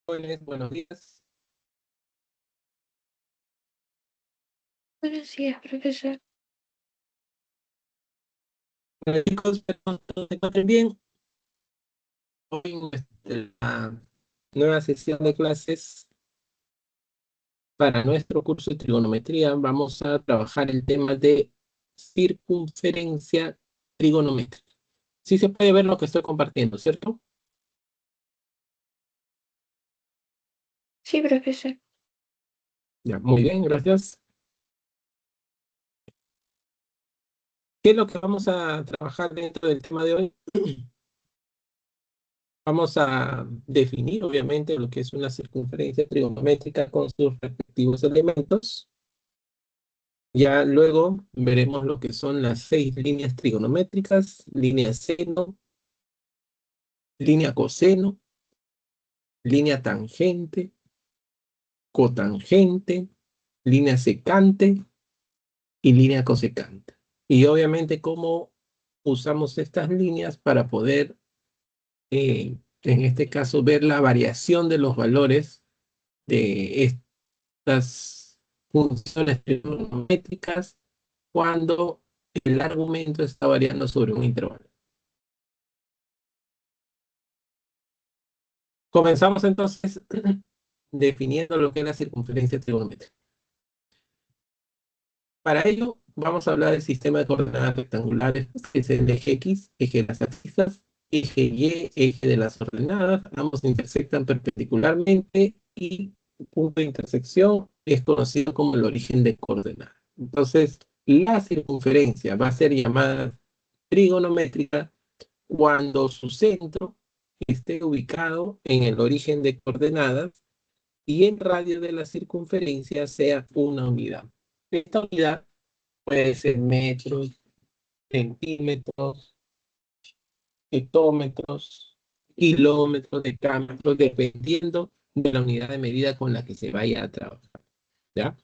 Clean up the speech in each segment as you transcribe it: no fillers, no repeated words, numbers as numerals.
Jóvenes, buenos días. Buenos días, profesor. Bueno, chicos, espero que todos se encuentren bien. Hoy en nuestra nueva sesión de clases para nuestro curso de trigonometría vamos a trabajar el tema de circunferencia trigonométrica. Sí se puede ver lo que estoy compartiendo, ¿cierto? Sí, profesor. Ya, muy bien, gracias. ¿Qué es lo que vamos a trabajar dentro del tema de hoy? Vamos a definir, obviamente, lo que es una circunferencia trigonométrica con sus respectivos elementos. Ya luego veremos lo que son las 6 líneas trigonométricas: línea seno, línea coseno, línea tangente, cotangente, línea secante y línea cosecante. Y obviamente cómo usamos estas líneas para poder, en este caso, ver la variación de los valores de estas funciones trigonométricas cuando el argumento está variando sobre un intervalo. Comenzamos entonces definiendo lo que es la circunferencia trigonométrica. Para ello, vamos a hablar del sistema de coordenadas rectangulares, que es el eje X, eje de las abscisas, eje Y, eje de las ordenadas. Ambos intersectan perpendicularmente y el punto de intersección es conocido como el origen de coordenadas. Entonces, la circunferencia va a ser llamada trigonométrica cuando su centro esté ubicado en el origen de coordenadas y el radio de la circunferencia sea una unidad. Esta unidad puede ser metros, centímetros, hectómetros, kilómetros, decámetros, dependiendo de la unidad de medida con la que se vaya a trabajar, ¿ya?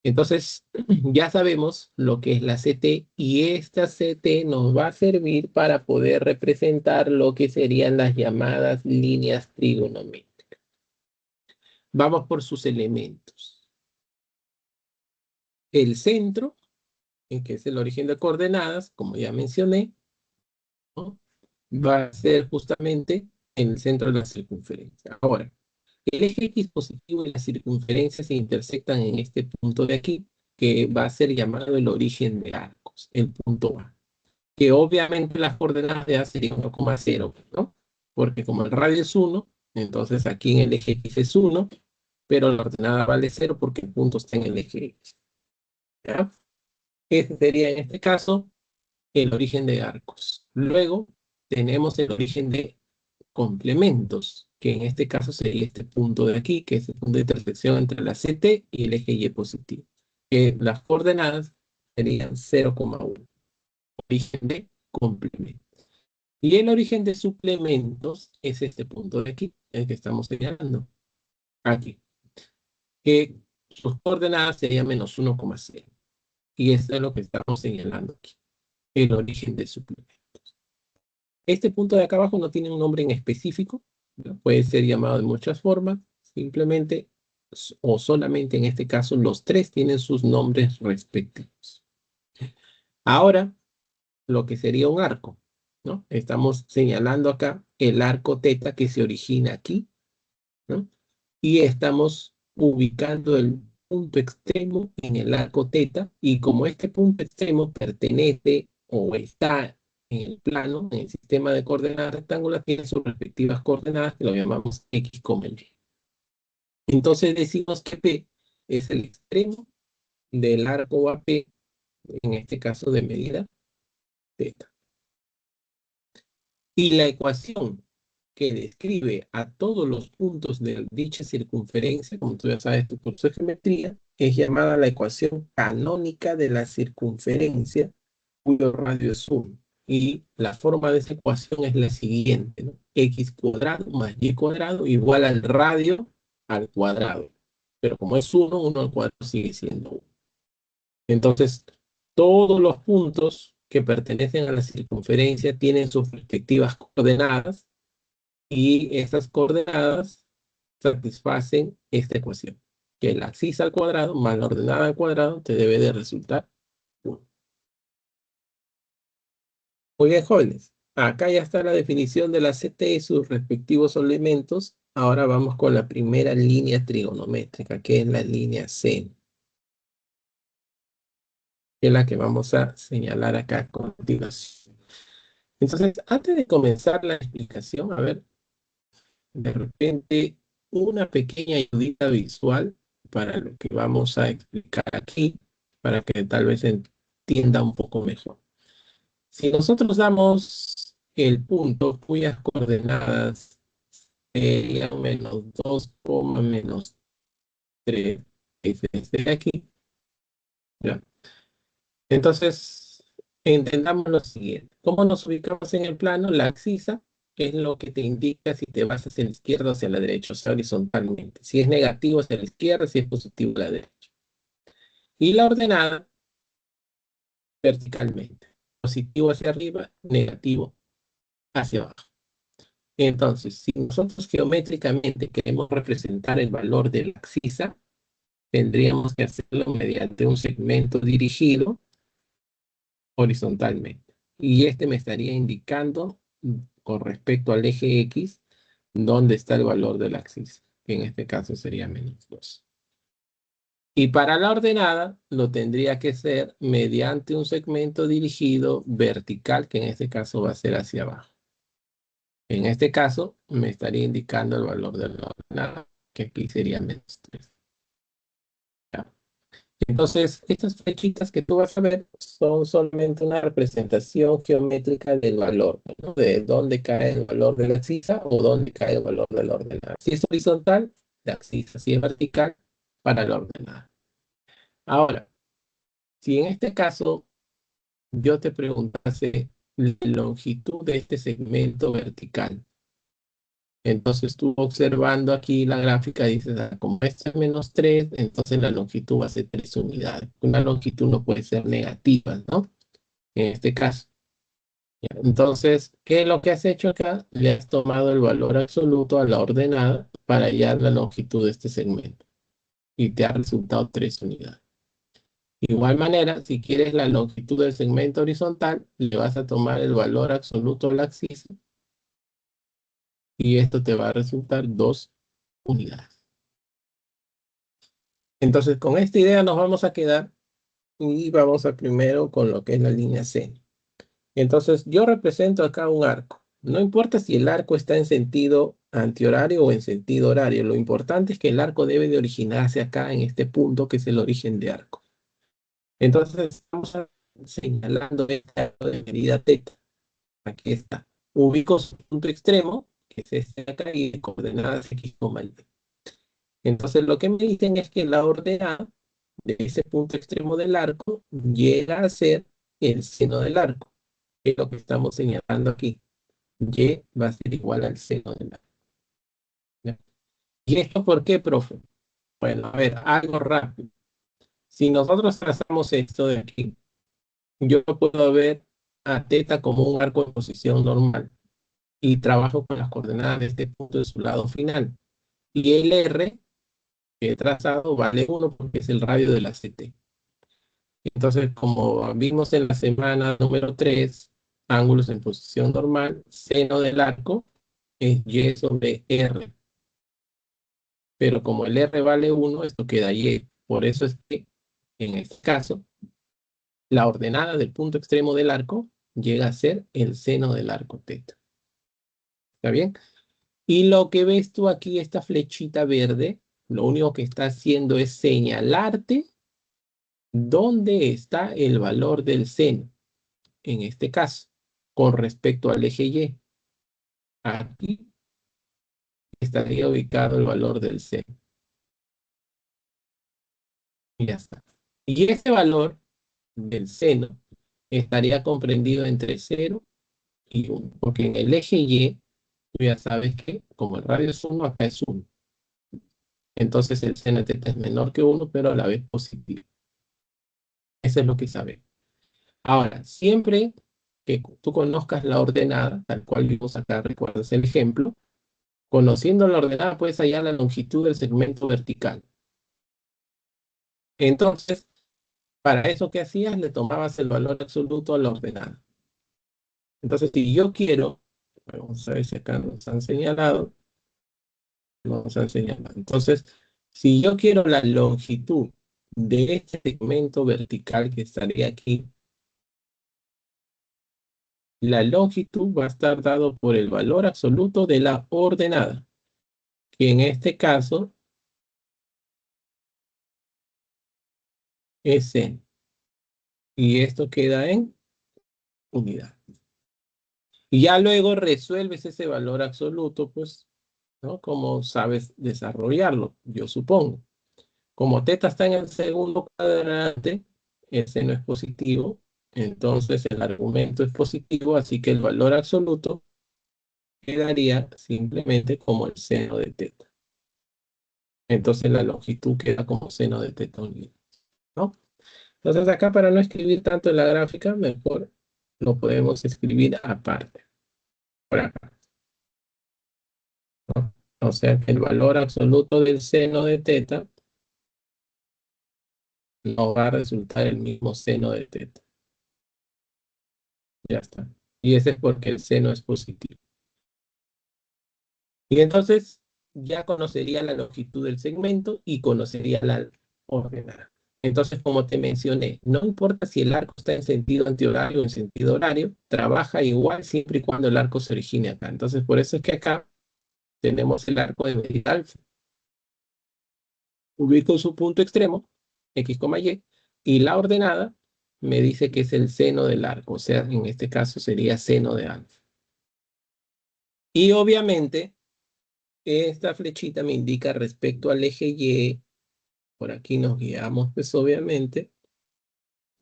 Entonces, ya sabemos lo que es la CT y esta CT nos va a servir para poder representar lo que serían las llamadas líneas trigonométricas. Vamos por sus elementos. El centro, que es el origen de coordenadas, como ya mencioné, ¿no? Va a ser justamente en el centro de la circunferencia. Ahora, el eje X positivo y la circunferencia se intersectan en este punto de aquí, que va a ser llamado el origen de arcos, el punto A, que obviamente las coordenadas de A serían 1,0, ¿no? Porque como el radio es 1, entonces aquí en el eje X es 1, pero la ordenada vale 0 porque el punto está en el eje X, ¿ya? Ese sería en este caso el origen de arcos. Luego tenemos el origen de complementos, que en este caso sería este punto de aquí, que es el punto de intersección entre la CT y el eje Y positivo. Las coordenadas serían 0,1. Origen de complementos. Y el origen de suplementos es este punto de aquí, el que estamos señalando. Aquí. Que sus coordenadas serían -1,0. Y esto es lo que estamos señalando aquí. El origen de suplementos. Este punto de acá abajo no tiene un nombre en específico, ¿no? Puede ser llamado de muchas formas, simplemente o solamente en este caso los tres tienen sus nombres respectivos. Ahora, lo que sería un arco, ¿no? Estamos señalando acá el arco teta que se origina aquí, ¿no? Y estamos ubicando el punto extremo en el arco teta, y como este punto extremo pertenece o está en el plano, en el sistema de coordenadas rectángulas, tiene sus respectivas coordenadas que lo llamamos X, Y. Entonces decimos que P es el extremo del arco AP, en este caso de medida teta. Y la ecuación que describe a todos los puntos de dicha circunferencia, como tú ya sabes, tu curso de geometría, es llamada la ecuación canónica de la circunferencia, cuyo radio es 1. Y la forma de esa ecuación es la siguiente, ¿no? X cuadrado más Y cuadrado igual al radio al cuadrado. Pero como es 1, 1 al cuadrado sigue siendo 1. Entonces, todos los puntos que pertenecen a la circunferencia tienen sus respectivas coordenadas, y estas coordenadas satisfacen esta ecuación. Que la abscisa al cuadrado más la ordenada al cuadrado te debe de resultar 1. Muy bien, jóvenes. Acá ya está la definición de la CT y sus respectivos elementos. Ahora vamos con la primera línea trigonométrica, que es la línea C, que es la que vamos a señalar acá a continuación. Entonces, antes de comenzar la explicación, a ver, de repente, una pequeña ayudita visual para lo que vamos a explicar aquí, para que tal vez entienda un poco mejor. Si nosotros damos el punto cuyas coordenadas serían -2, -3, es desde aquí, ¿ya? Entonces, entendamos lo siguiente. ¿Cómo nos ubicamos en el plano? La abscisa es lo que te indica si te vas hacia la izquierda o hacia la derecha, o sea, horizontalmente. Si es negativo hacia la izquierda, si es positivo a la derecha. Y la ordenada, verticalmente. Positivo hacia arriba, negativo hacia abajo. Entonces, si nosotros geométricamente queremos representar el valor de la abscisa, tendríamos que hacerlo mediante un segmento dirigido horizontalmente. Y este me estaría indicando con respecto al eje X dónde está el valor de la abscisa, que en este caso sería -2. Y para la ordenada lo tendría que ser mediante un segmento dirigido vertical, que en este caso va a ser hacia abajo. En este caso me estaría indicando el valor de la ordenada, que aquí sería -3. ¿Ya? Entonces, estas flechitas que tú vas a ver son solamente una representación geométrica del valor, ¿no? De dónde cae el valor de la abscisa o dónde cae el valor de la ordenada. Si es horizontal, la abscisa. Si es vertical, para la ordenada. Ahora, si en este caso yo te preguntase la longitud de este segmento vertical, entonces tú observando aquí la gráfica dices, como esta es -3, entonces la longitud va a ser 3 unidades. Una longitud no puede ser negativa, ¿no? En este caso. Ya. Entonces, ¿qué es lo que has hecho acá? Le has tomado el valor absoluto a la ordenada para hallar la longitud de este segmento. Y te ha resultado 3 unidades. De igual manera, si quieres la longitud del segmento horizontal, le vas a tomar el valor absoluto a la abscisa y esto te va a resultar 2 unidades. Entonces, con esta idea nos vamos a quedar y vamos a primero con lo que es la línea C. Entonces, yo represento acá un arco. No importa si el arco está en sentido antihorario o en sentido horario. Lo importante es que el arco debe de originarse acá en este punto que es el origen de arco. Entonces, estamos señalando este arco de medida θ. Aquí está. Ubico su punto extremo, que es este de acá, y coordenadas x, y. Entonces, lo que me dicen es que la ordenada de ese punto extremo del arco llega a ser el seno del arco, que es lo que estamos señalando aquí. Y va a ser igual al seno del arco. ¿Ya? ¿Y esto por qué, profe? Bueno, a ver, algo rápido. Si nosotros trazamos esto de aquí, yo puedo ver a θ como un arco en posición normal y trabajo con las coordenadas de este punto de su lado final. Y el R que he trazado vale 1 porque es el radio de la CT. Entonces, como vimos en la semana número 3, ángulos en posición normal, seno del arco es Y sobre R. Pero como el R vale 1, esto queda Y. Por eso es que, en este caso, la ordenada del punto extremo del arco llega a ser el seno del arco θ. ¿Está bien? Y lo que ves tú aquí, esta flechita verde, lo único que está haciendo es señalarte dónde está el valor del seno, en este caso, con respecto al eje Y. Aquí estaría ubicado el valor del seno. Y ya está. Y ese valor del seno estaría comprendido entre 0 y 1, porque en el eje Y, tú ya sabes que como el radio es 1, acá es 1. Entonces el seno de θ es menor que 1, pero a la vez positivo. Eso es lo que sabemos. Ahora, siempre que tú conozcas la ordenada, tal cual vimos acá, recuerdas el ejemplo, Conociendo la ordenada, puedes hallar la longitud del segmento vertical. Entonces, para eso que hacías, le tomabas el valor absoluto a la ordenada. Entonces, si yo quiero, vamos a ver si acá nos han señalado, Entonces, si yo quiero la longitud de este segmento vertical que estaría aquí, la longitud va a estar dado por el valor absoluto de la ordenada, que en este caso es n. Y esto queda en unidad. Y ya luego resuelves ese valor absoluto, pues, ¿no? Como sabes desarrollarlo, yo supongo. Como teta está en el segundo cuadrante, ese no es positivo, entonces el argumento es positivo, así que el valor absoluto quedaría simplemente como el seno de teta. Entonces la longitud queda como seno de teta unido, ¿no? Entonces acá, para no escribir tanto en la gráfica, mejor lo podemos escribir aparte, por acá, ¿no? O sea que el valor absoluto del seno de teta no va a resultar el mismo seno de teta. Ya está. Y ese es porque el seno es positivo. Y entonces ya conocería la longitud del segmento y conocería la ordenada. Entonces, como te mencioné, no importa si el arco está en sentido antihorario o en sentido horario, trabaja igual siempre y cuando el arco se origine acá. Entonces, por eso es que acá tenemos el arco de medida alfa. Ubico su punto extremo, x, y la ordenada me dice que es el seno del arco, o sea, en este caso sería seno de alfa. Y obviamente, esta flechita me indica respecto al eje Y, por aquí nos guiamos, pues obviamente,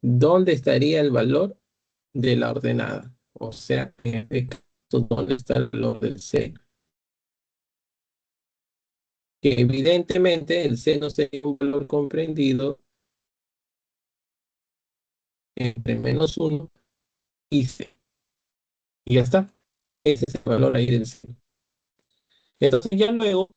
¿dónde estaría el valor de la ordenada? O sea, en este caso, ¿dónde está el valor del seno? Que evidentemente el seno sería un valor comprendido entre -1 y c. Y ya está. Ese es el valor ahí del seno. Entonces ya luego,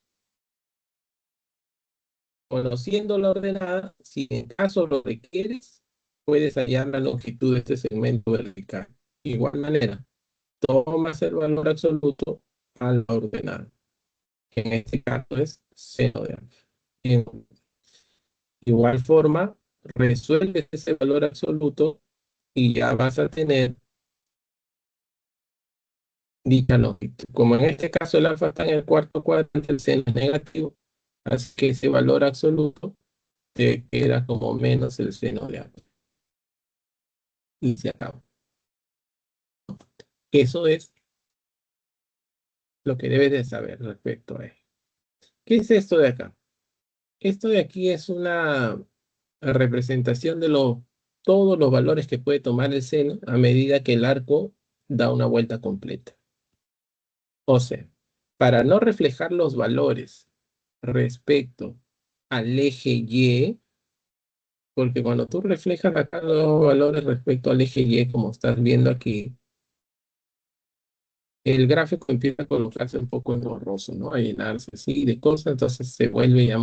conociendo la ordenada, si en caso lo requieres, puedes hallar la longitud de este segmento vertical. De igual manera, tomas el valor absoluto a la ordenada, que en este caso es seno de alfa. En igual forma, resuelves ese valor absoluto y ya vas a tener dicha longitud. Como en este caso el alfa está en el cuarto cuadrante, el seno es negativo, así que ese valor absoluto te queda como menos el seno de alfa. Y se acaba. Eso es lo que debes de saber respecto a él. ¿Qué es esto de acá? Esto de aquí es una representación de todos los valores que puede tomar el seno a medida que el arco da una vuelta completa. O sea, para no reflejar los valores respecto al eje Y, porque cuando tú reflejas acá los valores respecto al eje Y, como estás viendo aquí, el gráfico empieza a colocarse un poco en borroso, ¿no? A llenarse así de cosas, entonces se vuelve ya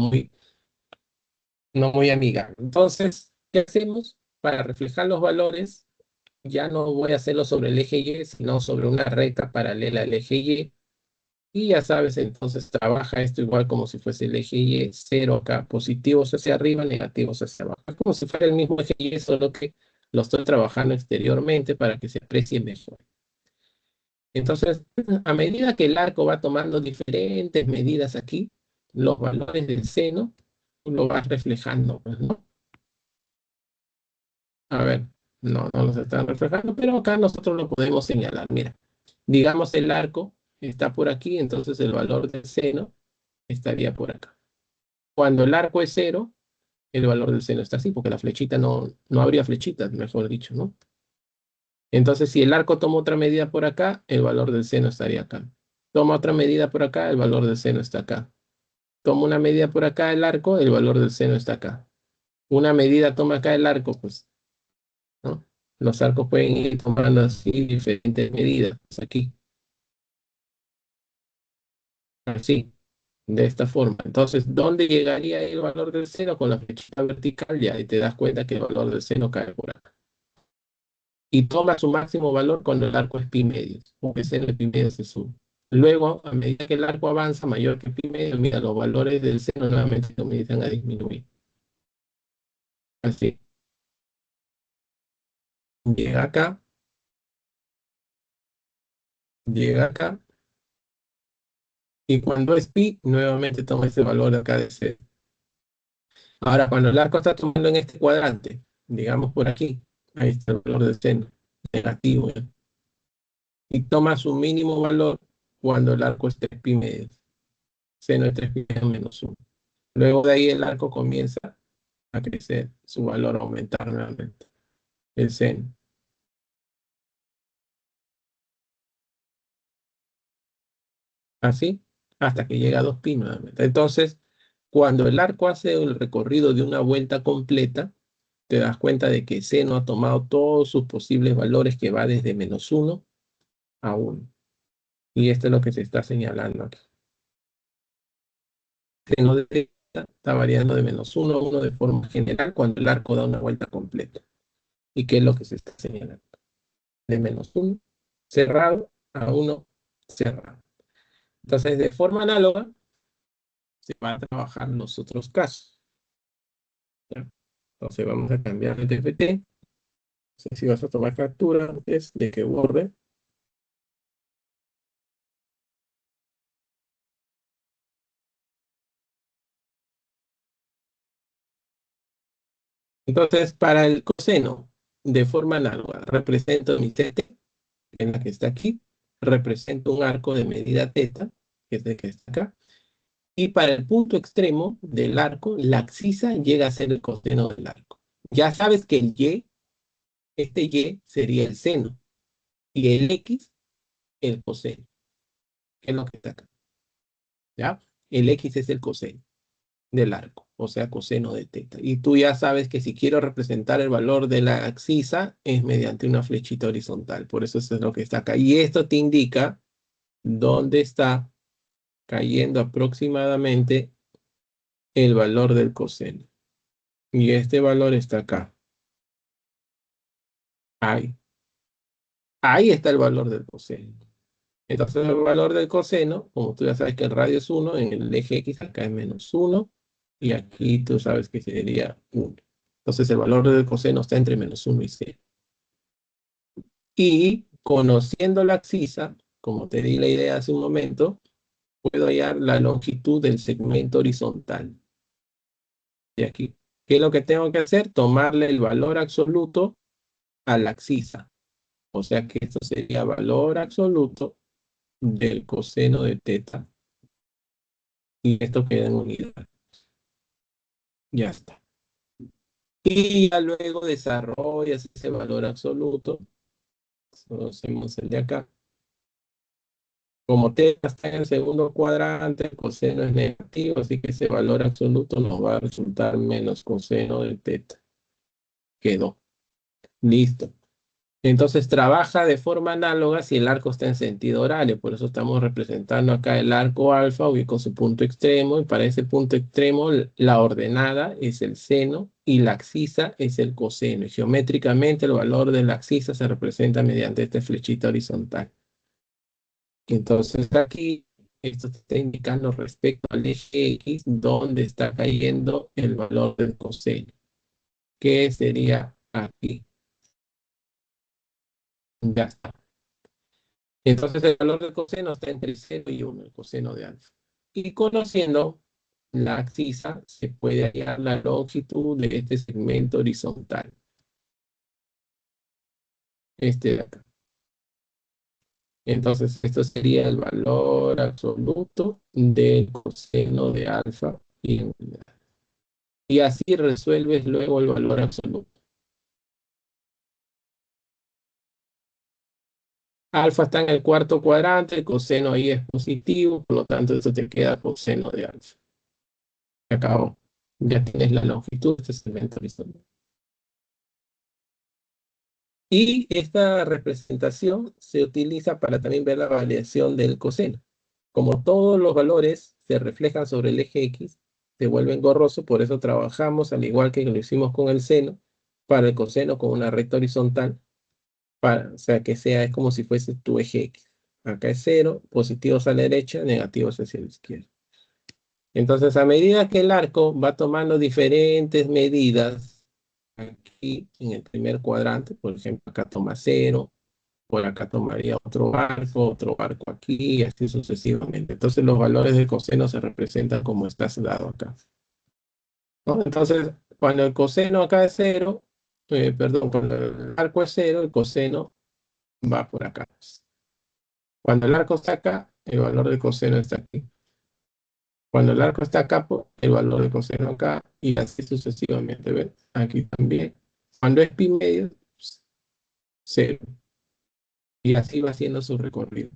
no muy amigable. Entonces, ¿qué hacemos? Para reflejar los valores, ya no voy a hacerlo sobre el eje Y, sino sobre una recta paralela al eje Y. Y ya sabes, entonces trabaja esto igual como si fuese el eje Y, cero acá, positivos hacia arriba, negativos hacia abajo. Es como si fuera el mismo eje Y, solo que lo estoy trabajando exteriormente para que se aprecie mejor. Entonces, a medida que el arco va tomando diferentes medidas aquí, los valores del seno lo vas reflejando, pues, ¿no? A ver, no los están reflejando, pero acá nosotros lo podemos señalar. Mira, digamos el arco está por aquí, entonces el valor del seno estaría por acá. Cuando el arco es cero, el valor del seno está así, porque la flechita no habría flechitas, mejor dicho, ¿no? Entonces, si el arco toma otra medida por acá, el valor del seno estaría acá. Toma otra medida por acá, el valor del seno está acá. Toma una medida por acá el arco, el valor del seno está acá. Una medida toma acá el arco, pues, ¿no? Los arcos pueden ir tomando así diferentes medidas aquí. Así, de esta forma. Entonces, ¿dónde llegaría el valor del seno? Con la flechita vertical, ya, y te das cuenta que el valor del seno cae por acá. Y toma su máximo valor cuando el arco es pi medios, porque seno de pi medios se sube. Luego, a medida que el arco avanza mayor que pi medios, mira, los valores del seno nuevamente comienzan a disminuir. Así, llega acá, llega acá, y cuando es pi, nuevamente toma ese valor acá de cero. Ahora, cuando el arco está tomando en este cuadrante, digamos por aquí, ahí está el valor del seno, negativo, ¿ya? Y toma su mínimo valor cuando el arco es 3 pi medios, seno de 3 pi medios menos 1. Luego de ahí el arco comienza a crecer, su valor a aumentar nuevamente, el seno. Así, hasta que llega a 2 pi nuevamente. Entonces, cuando el arco hace el recorrido de una vuelta completa, te das cuenta de que seno ha tomado todos sus posibles valores que va desde menos 1 a 1. Y esto es lo que se está señalando aquí. Seno de teta está variando de menos 1 a 1 de forma general cuando el arco da una vuelta completa. ¿Y qué es lo que se está señalando? De menos 1 cerrado a 1 cerrado. Entonces, de forma análoga, se van a trabajar los otros casos, ¿ya? Entonces, vamos a cambiar el TFT. No sé si vas a tomar captura antes de que borre. Entonces, para el coseno, de forma análoga, represento mi TT, en la que está aquí, represento un arco de medida teta, que es el que está acá, y para el punto extremo del arco, la abscisa llega a ser el coseno del arco. Ya sabes que el Y, este Y sería el seno, y el X, el coseno, que es lo que está acá, ¿ya? El X es el coseno del arco, o sea, coseno de teta. Y tú ya sabes que si quiero representar el valor de la abscisa es mediante una flechita horizontal. Por eso es lo que está acá. Y esto te indica dónde está cayendo aproximadamente el valor del coseno. Y este valor está acá. Ahí. Ahí está el valor del coseno. Entonces el valor del coseno, como tú ya sabes que el radio es 1, en el eje X acá es menos 1, y aquí tú sabes que sería 1. Entonces el valor del coseno está entre menos 1 y 0. Y conociendo la abscisa, como te di la idea hace un momento, puedo hallar la longitud del segmento horizontal. Y aquí, ¿qué es lo que tengo que hacer? Tomarle el valor absoluto a la abscisa. O sea que esto sería valor absoluto del coseno de teta. Y esto queda en unidad. Ya está. Y ya luego desarrollas ese valor absoluto. Solo hacemos el de acá. Como teta está en el segundo cuadrante, el coseno es negativo, así que ese valor absoluto nos va a resultar menos coseno de teta. Quedó. Listo. Entonces trabaja de forma análoga si el arco está en sentido horario. Por eso estamos representando acá el arco alfa con su punto extremo. Y para ese punto extremo la ordenada es el seno y la abscisa es el coseno. Y geométricamente el valor de la abscisa se representa mediante esta flechita horizontal. Entonces aquí esto te está indicando respecto al eje X dónde está cayendo el valor del coseno, que sería aquí. Ya está. Entonces el valor del coseno está entre 0 y 1, el coseno de alfa. Y conociendo la abscisa, se puede hallar la longitud de este segmento horizontal. Este de acá. Entonces esto sería el valor absoluto del coseno de alfa y así resuelves luego el valor absoluto. Alfa está en el cuarto cuadrante, el coseno ahí es positivo, por lo tanto eso te queda coseno de alfa. Se acabó. Ya tienes la longitud de este segmento horizontal. Y esta representación se utiliza para también ver la variación del coseno. como todos los valores se reflejan sobre el eje X, se vuelven borrosos, por eso trabajamos, al igual que lo hicimos con el seno, para el coseno con una recta horizontal, o sea, que sea, es como si fuese tu eje X. Acá es 0, positivos a la derecha, negativos hacia la izquierda. Entonces, a medida que el arco va tomando diferentes medidas, aquí en el primer cuadrante, por ejemplo, acá toma 0, por acá tomaría otro arco aquí, y así sucesivamente. Entonces, los valores del coseno se representan como está dado acá, ¿no? Entonces, cuando el coseno acá es 0, perdón, cuando el arco es 0, el coseno va por acá. Cuando el arco está acá, el valor del coseno está aquí. Cuando el arco está acá, pues, el valor de coseno acá, y así sucesivamente, ¿ven? Aquí también. Cuando es pi medio, pues, 0. Y así va haciendo su recorrido,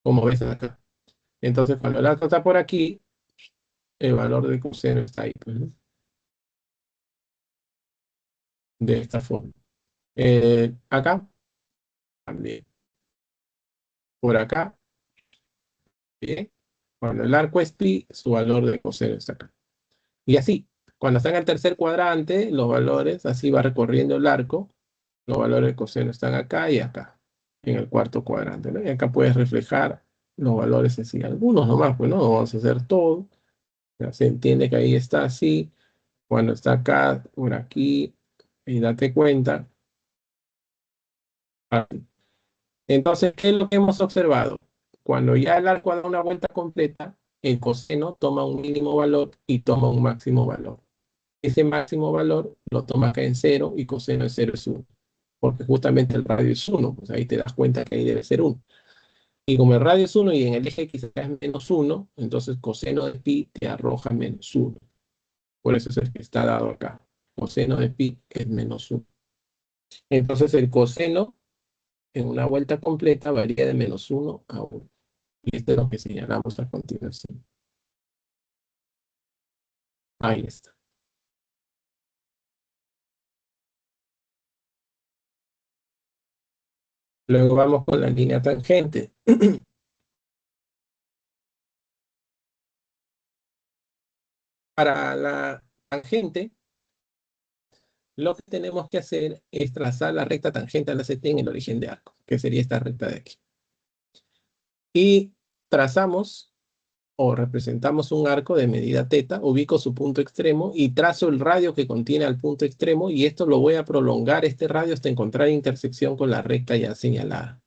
como ves acá. Entonces, cuando el arco está por aquí, el valor de coseno está ahí, pues, ¿no? De esta forma. Acá, también. Por acá, bien. Cuando el arco es pi, su valor de coseno está acá. Y así, cuando está en el tercer cuadrante, los valores, así va recorriendo el arco. Los valores de coseno están acá y acá, en el cuarto cuadrante, ¿no? Y acá puedes reflejar los valores así, algunos nomás, pues no, no vamos a hacer todo. Ya se entiende que ahí está así, cuando está acá, por aquí, y date cuenta. Así. Entonces, ¿qué es lo que hemos observado? Cuando ya el arco da una vuelta completa, el coseno toma un mínimo valor y toma un máximo valor. Ese máximo valor lo toma acá en 0 y coseno de 0 es 1, porque justamente el radio es 1, pues ahí te das cuenta que ahí debe ser 1. Y como el radio es 1 y en el eje X acá es menos 1, entonces coseno de pi te arroja menos 1. Por eso es el que está dado acá. Coseno de pi es menos 1. Entonces el coseno en una vuelta completa varía de menos 1 a 1. Y esto es lo que señalamos a continuación. Ahí está. Luego vamos con la línea tangente. Para la tangente, lo que tenemos que hacer es trazar la recta tangente a la CT en el origen de arco, que sería esta recta de aquí. Y trazamos o representamos un arco de medida teta, ubico su punto extremo y trazo el radio que contiene al punto extremo, y esto lo voy a prolongar, este radio, hasta encontrar intersección con la recta ya señalada.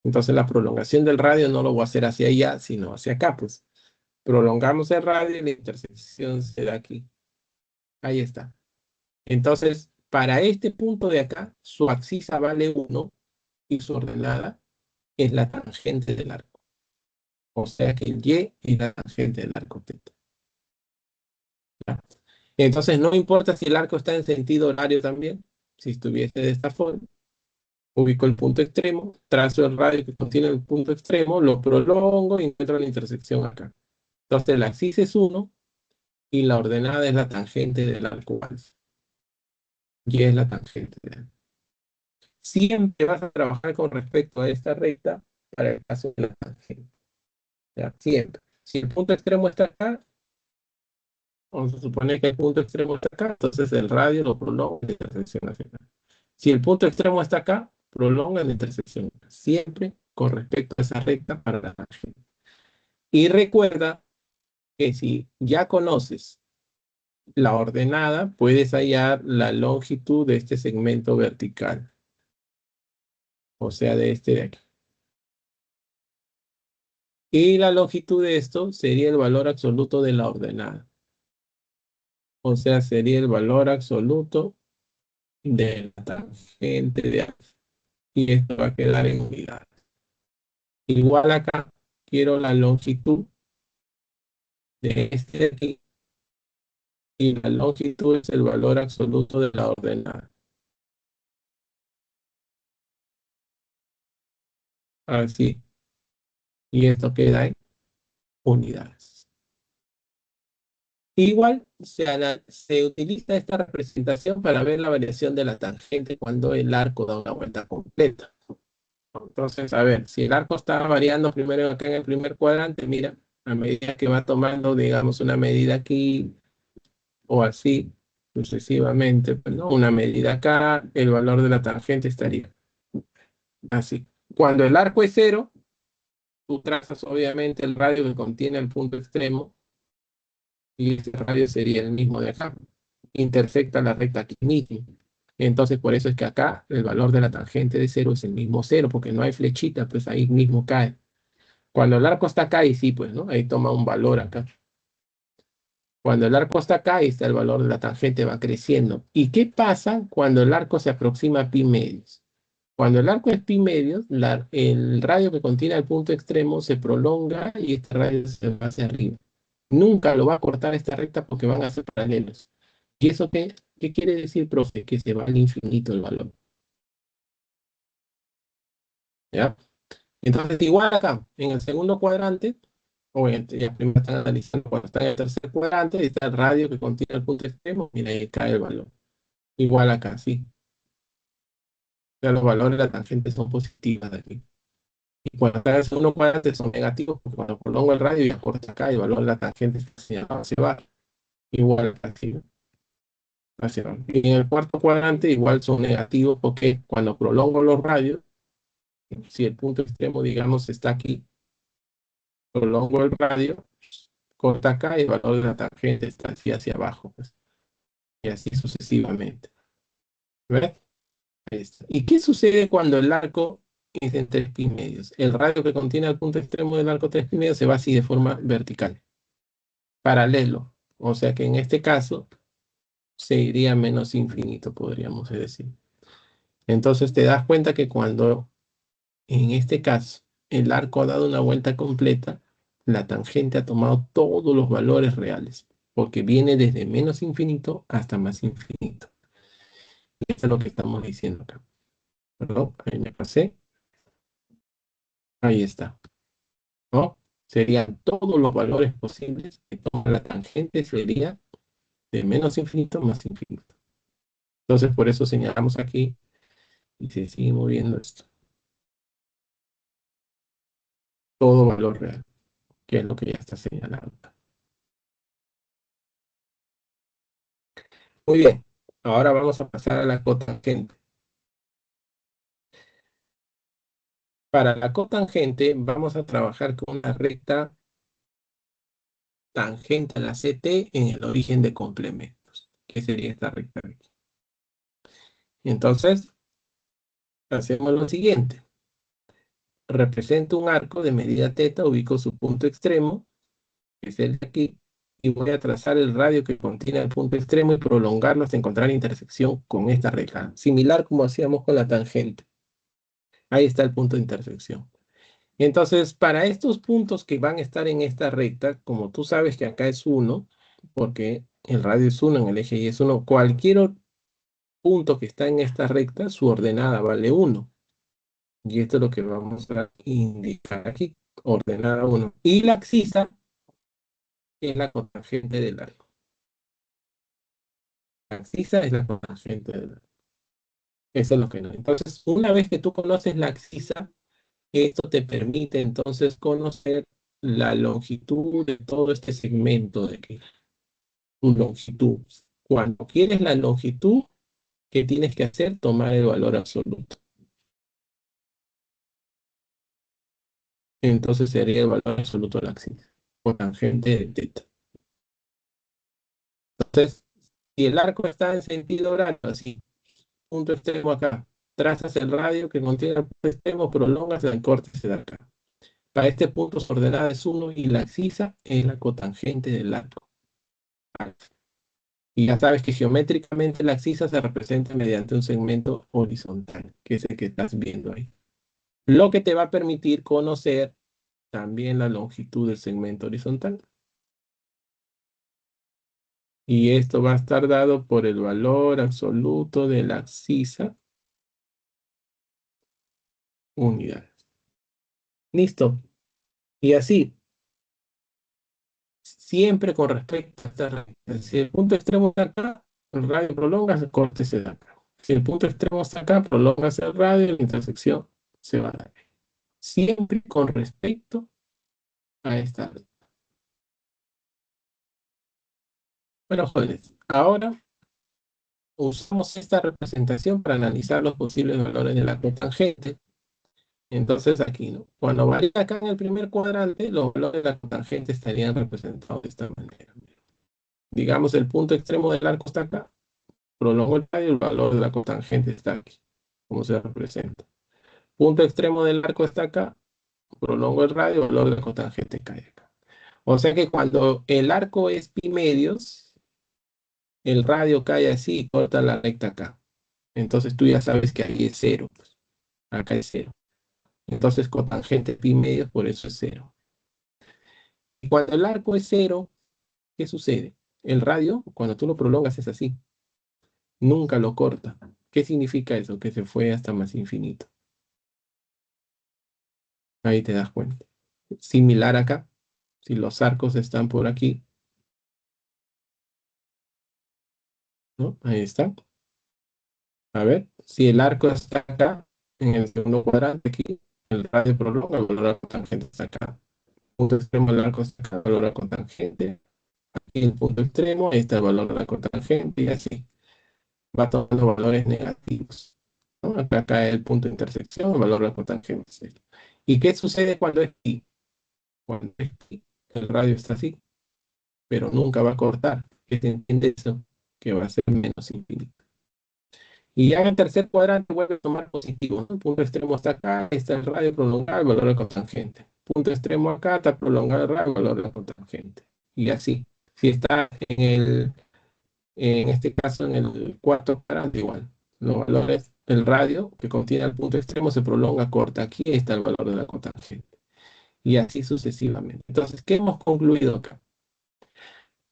Entonces la prolongación del radio no lo voy a hacer hacia allá, sino hacia acá, pues. Prolongamos el radio y la intersección se da aquí. Ahí está. Entonces, para este punto de acá, su abscisa vale 1 y su ordenada es la tangente del arco. O sea que el Y es la tangente del arco teta. ¿Ya? Entonces, no importa si el arco está en sentido horario también, si estuviese de esta forma, ubico el punto extremo, trazo el radio que contiene el punto extremo, lo prolongo y encuentro la intersección acá. Entonces, la abscisa es 1 y la ordenada es la tangente del arco alfa. Y es la tangente del arco. Siempre vas a trabajar con respecto a esta recta para el caso de la tangente. ¿Ya? Siempre. Si el punto extremo está acá, vamos a suponer que el punto extremo está acá, entonces el radio lo prolonga en la intersección hacia acá. Si el punto extremo está acá, prolonga en la intersección acá. Siempre con respecto a esa recta para la tangente. Y recuerda que si ya conoces la ordenada, puedes hallar la longitud de este segmento vertical. O sea, de este de aquí. Y la longitud de esto sería el valor absoluto de la ordenada. O sea, sería el valor absoluto de la tangente de alfa. Y esto va a quedar en unidades. Igual acá, quiero la longitud de este de aquí. Y la longitud es el valor absoluto de la ordenada. Así. Y esto queda en unidades. Igual se utiliza esta representación para ver la variación de la tangente cuando el arco da una vuelta completa. Entonces, a ver, si el arco está variando primero acá en el primer cuadrante, mira, a medida que va tomando, digamos, una medida aquí o así, sucesivamente, pues, ¿no? Una medida acá, el valor de la tangente estaría así. Cuando el arco es cero, tú trazas obviamente el radio que contiene el punto extremo y ese radio sería el mismo de acá. Intersecta la recta aquí mismo. Entonces, por eso es que acá el valor de la tangente de cero es el mismo cero, porque no hay flechita, pues ahí mismo cae. Cuando el arco está acá, y sí, pues, ¿no? Ahí toma un valor acá. Cuando el arco está acá, ahí está el valor de la tangente, va creciendo. ¿Y qué pasa cuando el arco se aproxima a pi medios? Cuando el arco es pi medios, el radio que contiene el punto extremo se prolonga y este radio se va hacia arriba. Nunca lo va a cortar esta recta porque van a ser paralelos. ¿Y eso qué quiere decir, profe? Que se va al infinito el valor. ¿Ya? Entonces, igual acá, en el segundo cuadrante, obviamente, ya primero están analizando cuando está en el tercer cuadrante, está el radio que contiene el punto extremo, mira, ahí cae el valor. Igual acá, sí. O sea, los valores de la tangente son positivas de aquí. Y cuando está en el segundo cuadrante son negativos, porque cuando prolongo el radio y acorta acá, el valor de la tangente está señalado hacia abajo. Igual acá, sí, hacia abajo. Y en el cuarto cuadrante igual son negativos, porque cuando prolongo los radios, si el punto extremo, digamos, está aquí, prolongo el radio, corta acá y el valor de la tangente está así hacia abajo, pues, y así sucesivamente. ¿Ves? Ahí está. ¿Y qué sucede cuando el arco es en 3 pi medios? El radio que contiene el punto extremo del arco 3 pi medios se va así de forma vertical, paralelo. O sea que en este caso se iría menos infinito, podríamos decir. Entonces te das cuenta que cuando en este caso el arco ha dado una vuelta completa, la tangente ha tomado todos los valores reales, porque viene desde menos infinito hasta más infinito. Y eso es lo que estamos diciendo acá. Perdón, ahí me pasé. Ahí está, ¿no? Serían todos los valores posibles que toma la tangente, sería de menos infinito más infinito. Entonces, por eso señalamos aquí y se sigue moviendo esto. Todo valor real, que es lo que ya está señalado. Muy bien, ahora vamos a pasar a la cotangente. Para la cotangente vamos a trabajar con una recta tangente a la CT en el origen de complementos, que sería esta recta de aquí. Entonces, hacemos lo siguiente. Represento un arco de medida θ, ubico su punto extremo, que es el de aquí, y voy a trazar el radio que contiene el punto extremo y prolongarlo hasta encontrar intersección con esta recta, similar como hacíamos con la tangente. Ahí está el punto de intersección. Entonces, para estos puntos que van a estar en esta recta, como tú sabes que acá es 1, porque el radio es 1 en el eje y es 1, cualquier punto que está en esta recta, su ordenada vale 1. Y esto es lo que vamos a indicar aquí, ordenada 1. Y la abscisa es la cotangente del arco. La abscisa es la cotangente del arco. Eso es lo que no. Entonces, una vez que tú conoces la abscisa, esto te permite entonces conocer la longitud de todo este segmento de aquí. Tu longitud. Cuando quieres la longitud, ¿qué tienes que hacer? Tomar el valor absoluto. Entonces sería el valor absoluto de la abscisa, con tangente de teta. Entonces, si el arco está en sentido horario, así, punto extremo acá, trazas el radio que contiene el punto extremo, prolongas el corte de acá. Para este punto su ordenada es 1 y la abscisa es la cotangente del arco. Y ya sabes que geométricamente la abscisa se representa mediante un segmento horizontal, que es el que estás viendo ahí. Lo que te va a permitir conocer también la longitud del segmento horizontal. Y esto va a estar dado por el valor absoluto de la abscisa unidades. Listo. Y así, siempre con respecto a esta recta. Si el punto extremo está acá, el radio prolonga, el corte se da acá. Si el punto extremo está acá, prolonga el radio y la intersección se va a dar. Siempre con respecto a esta recta. Bueno, jóvenes, ahora usamos esta representación para analizar los posibles valores de la cotangente. Entonces aquí, ¿no? Cuando varía acá en el primer cuadrante, los valores de la cotangente estarían representados de esta manera. Digamos, el punto extremo del arco está acá, prolongo el radio y el valor de la cotangente está aquí, como se representa. Punto extremo del arco está acá, prolongo el radio, el valor de la cotangente cae acá. O sea que cuando el arco es pi medios, el radio cae así y corta la recta acá. Entonces tú ya sabes que ahí es cero, pues. Acá es cero. Entonces cotangente pi medios, por eso es cero. Y cuando el arco es cero, ¿qué sucede? El radio, cuando tú lo prolongas, es así. Nunca lo corta. ¿Qué significa eso? Que se fue hasta más infinito. Ahí te das cuenta. Similar acá. Si los arcos están por aquí, ¿no? Ahí está. A ver, si el arco está acá, en el segundo cuadrante aquí, el radio prolonga, el valor de la cotangente está acá. Punto extremo del arco está acá, el valor de la cotangente. Aquí el punto extremo, ahí está el valor de la cotangente y así. Va tomando valores negativos, ¿no? Acá cae el punto de intersección, el valor de la cotangente es cero. ¿Y qué sucede cuando es pi? Cuando es pi, el radio está así, pero nunca va a cortar. ¿Qué te entiende eso? Que va a ser menos infinito. Y ya en el tercer cuadrante vuelve a tomar positivo, ¿no? El punto extremo está acá, está el radio prolongado, el valor de cotangente. Punto extremo acá, está prolongado el radio, el valor de la cotangente. Y así. Si está en este caso, en el cuarto cuadrante, igual. Los valores, el radio que contiene el punto extremo se prolonga, corta. Aquí está el valor de la cotangente. Y así sucesivamente. Entonces, ¿qué hemos concluido acá?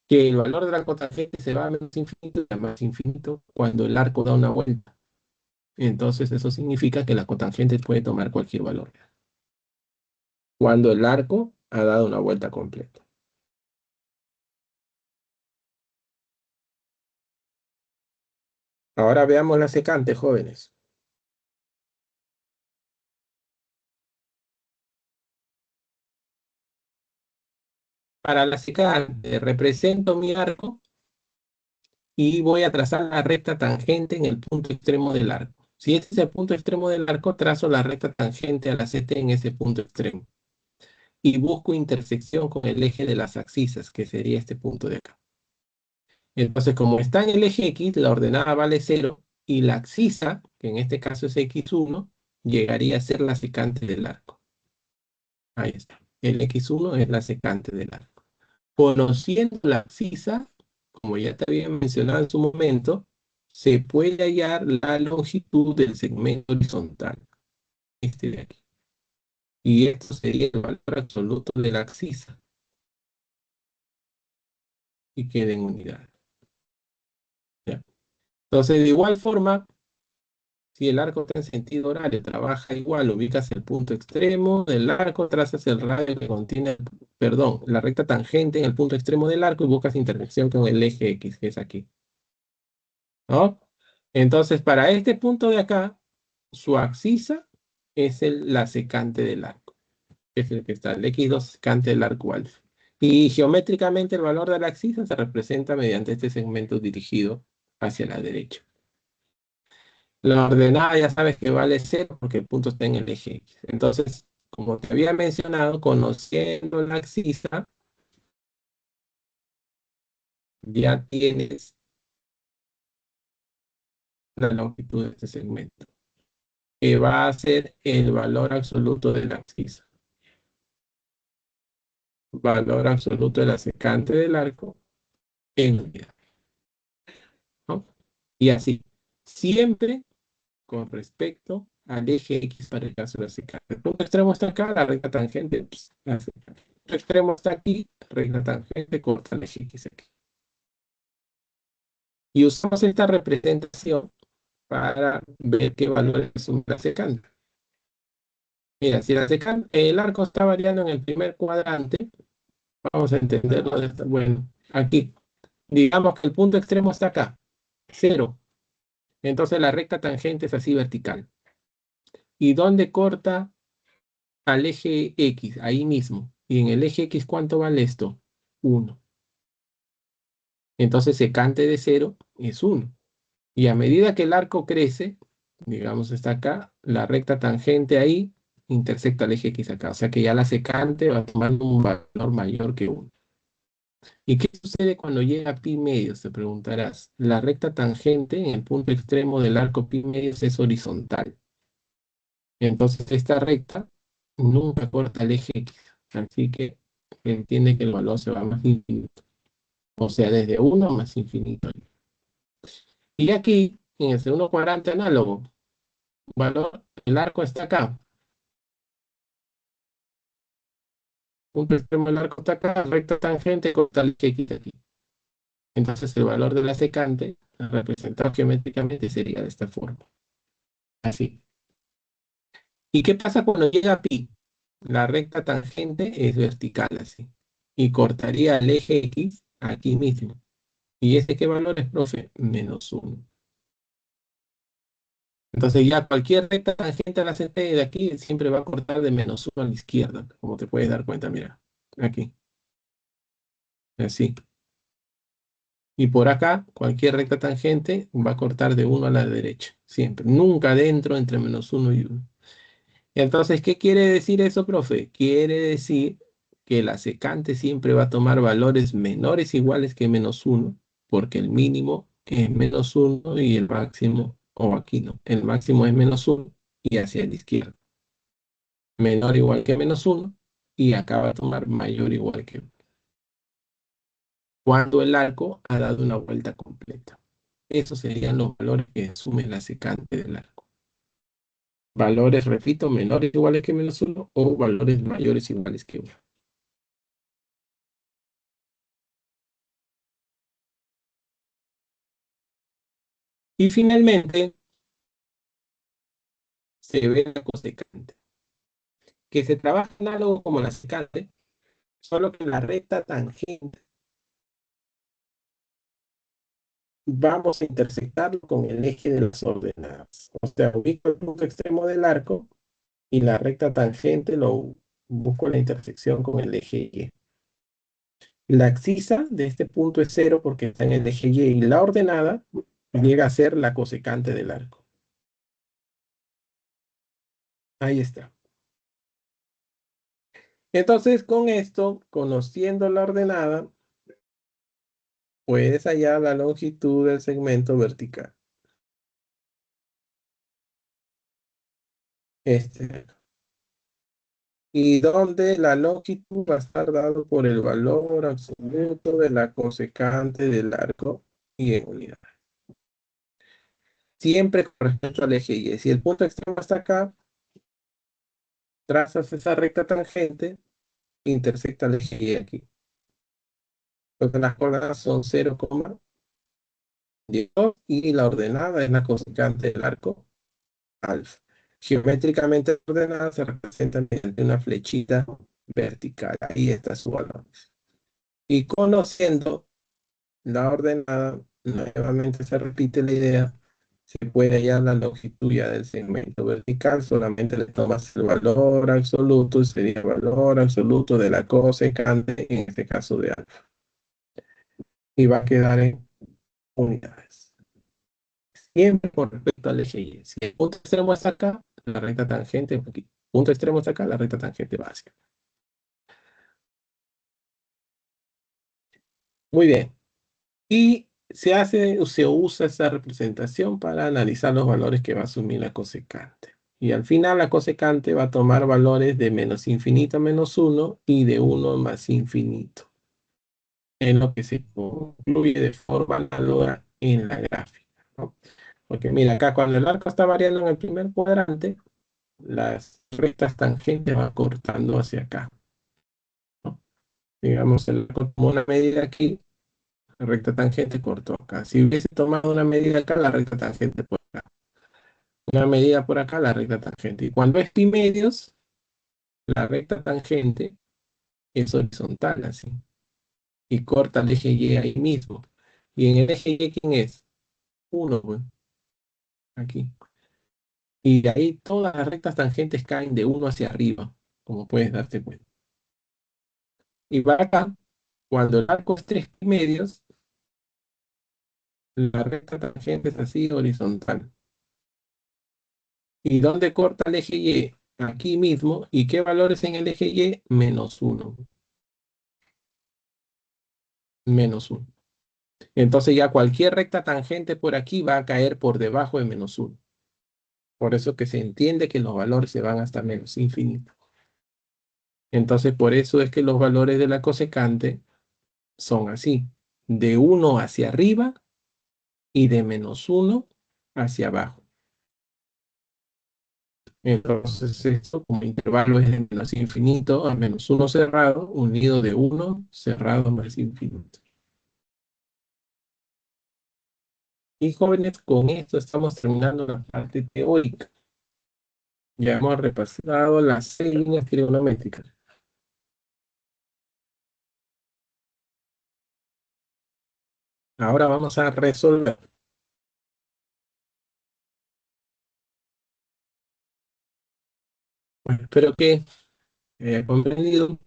Que el valor de la cotangente se va a menos infinito y a más infinito cuando el arco da una vuelta. Entonces, eso significa que la cotangente puede tomar cualquier valor. Cuando el arco ha dado una vuelta completa. Ahora veamos la secante, jóvenes. Para la secante, represento mi arco y voy a trazar la recta tangente en el punto extremo del arco. Si este es el punto extremo del arco, trazo la recta tangente a la CT en ese punto extremo. Y busco intersección con el eje de las abscisas, que sería este punto de acá. Entonces, como está en el eje X, la ordenada vale 0 y la abscisa, que en este caso es X1, llegaría a ser la secante del arco. Ahí está. El X1 es la secante del arco. Conociendo la abscisa, como ya te había mencionado en su momento, se puede hallar la longitud del segmento horizontal, este de aquí. Y esto sería el valor absoluto de la abscisa. Y queda en unidad. ¿Ya? Entonces, de igual forma, si el arco está en sentido horario, trabaja igual, ubicas el punto extremo del arco, trazas el radio que contiene, perdón, la recta tangente en el punto extremo del arco y buscas intersección con el eje X, que es aquí. ¿No? Entonces, para este punto de acá, su abscisa es la secante del arco. Es el que está, el X2 secante del arco alfa. Y geométricamente el valor de la abscisa se representa mediante este segmento dirigido hacia la derecha. La ordenada ya sabes que vale 0 porque el punto está en el eje X. Entonces, como te había mencionado, conociendo la abscisa, ya tienes la longitud de este segmento, que va a ser el valor absoluto de la abscisa. Valor absoluto de la secante del arco en unidad, ¿no? Y así, siempre con respecto al eje X para el caso de la secante. El punto extremo está acá, la recta tangente, pues, la secante. El punto extremo está aquí, recta tangente corta el eje X aquí. Y usamos esta representación para ver qué valores asume la secante. Mira, si la secante, el arco está variando en el primer cuadrante, vamos a entenderlo de esta, bueno, aquí, digamos que el punto extremo está acá, 0. Entonces la recta tangente es así vertical. ¿Y dónde corta al eje X? Ahí mismo. Y en el eje X, ¿cuánto vale esto? 1. Entonces secante de 0 es 1. Y a medida que el arco crece, digamos está acá, la recta tangente ahí intersecta el eje X acá. O sea que ya la secante va tomando un valor mayor que 1. ¿Y qué sucede cuando llega a pi medios? Te preguntarás. La recta tangente en el punto extremo del arco pi medios es horizontal. Entonces esta recta nunca corta el eje X. Así que entiende que el valor se va más infinito. O sea, desde 1 más infinito. Y aquí, en el segundo cuadrante análogo, valor, el arco está acá. Punto extremo del arco está acá, recta tangente corta el eje X aquí. Entonces el valor de la secante, representado geométricamente, sería de esta forma. Así. ¿Y qué pasa cuando llega a pi? La recta tangente es vertical así. Y cortaría el eje X aquí mismo. ¿Y ese qué valor es, profe? -1. Entonces ya cualquier recta tangente a la centella de aquí siempre va a cortar de -1 a la izquierda, como te puedes dar cuenta, mira, aquí, así. Y por acá, cualquier recta tangente va a cortar de 1 a la derecha, siempre. Nunca dentro entre -1 y 1. Entonces, ¿qué quiere decir eso, profe? Quiere decir que la secante siempre va a tomar valores menores iguales que -1, porque el mínimo es -1 y el máximo, o aquí no, el máximo es -1 y hacia la izquierda. Menor igual que -1 y acá va a tomar mayor igual que 1. Cuando el arco ha dado una vuelta completa. Esos serían los valores que asume la secante del arco. Valores, repito, menores iguales que -1 o valores mayores iguales que 1. Y finalmente se ve la cosecante, que se trabaja análogo como la secante, solo que en la recta tangente vamos a intersectarlo con el eje de las ordenadas. O sea, ubico el punto extremo del arco y la recta tangente lo busco la intersección con el eje Y. La abscisa de este punto es 0 porque está en el eje Y y la ordenada llega a ser la cosecante del arco. Ahí está. Entonces, con esto, conociendo la ordenada, puedes hallar la longitud del segmento vertical. Este. Y donde la longitud va a estar dado por el valor absoluto de la cosecante del arco y en unidad. Siempre con respecto al eje Y. Si el punto extremo está acá, trazas esa recta tangente, intersecta el eje Y aquí. Porque las coordenadas son 0,10 y la ordenada es la cosecante del arco alfa. Geométricamente ordenada se representa mediante una flechita vertical. Ahí está su valor. Y conociendo la ordenada, nuevamente se repite la idea, se puede hallar la longitud ya del segmento vertical, solamente le tomas el valor absoluto y sería el valor absoluto de la cosecante, en este caso de alfa. Y va a quedar en unidades. Siempre con respecto al eje Y. Si el punto extremo está acá, la recta tangente aquí. El punto extremo está acá, la recta tangente va hacia acá. Muy bien. Y se usa esa representación para analizar los valores que va a asumir la cosecante. Y al final la cosecante va a tomar valores de menos infinito a -1 y de 1 más infinito. En lo que se concluye de forma análoga en la gráfica, ¿no? Porque mira, acá cuando el arco está variando en el primer cuadrante, las rectas tangentes van cortando hacia acá, ¿no? Digamos, el arco tomó una medida aquí, la recta tangente cortó acá. Si hubiese tomado una medida acá, la recta tangente por acá. Una medida por acá, la recta tangente. Y cuando es pi medios, la recta tangente es horizontal así. Y corta el eje Y ahí mismo. Y en el eje Y, ¿quién es? 1, pues, aquí. Y de ahí todas las rectas tangentes caen de uno hacia arriba, como puedes darte cuenta. Y va acá, cuando el arco es 3 medios, la recta tangente es así horizontal. ¿Y dónde corta el eje Y? Aquí mismo. ¿Y qué valores en el eje Y? -1. -1. Entonces ya cualquier recta tangente por aquí va a caer por debajo de -1. Por eso que se entiende que los valores se van hasta menos infinito. Entonces por eso es que los valores de la cosecante son así. De 1 hacia arriba y de -1 hacia abajo. Entonces esto como intervalo es de menos infinito a -1 cerrado, unido de 1 cerrado más infinito. Y jóvenes, con esto estamos terminando la parte teórica. Ya hemos repasado las 6 líneas trigonométricas. Ahora vamos a resolver. Bueno, espero que haya comprendido.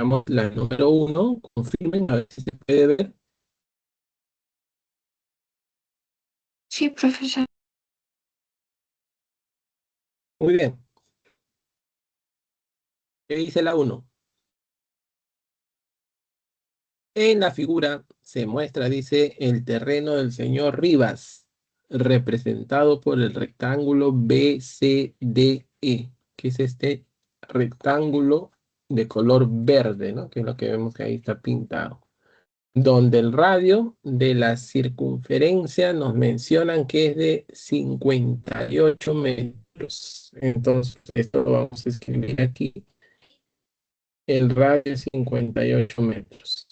Vamos, la número 1, confirmen a ver si se puede ver. Sí, profesor. Muy bien. ¿Qué dice la 1? En la figura se muestra, dice, el terreno del señor Rivas, representado por el rectángulo BCDE, que es este rectángulo de color verde, ¿no? Que es lo que vemos que ahí está pintado. Donde el radio de la circunferencia nos mencionan que es de 58 metros. Entonces, esto lo vamos a escribir aquí. El radio es 58 metros.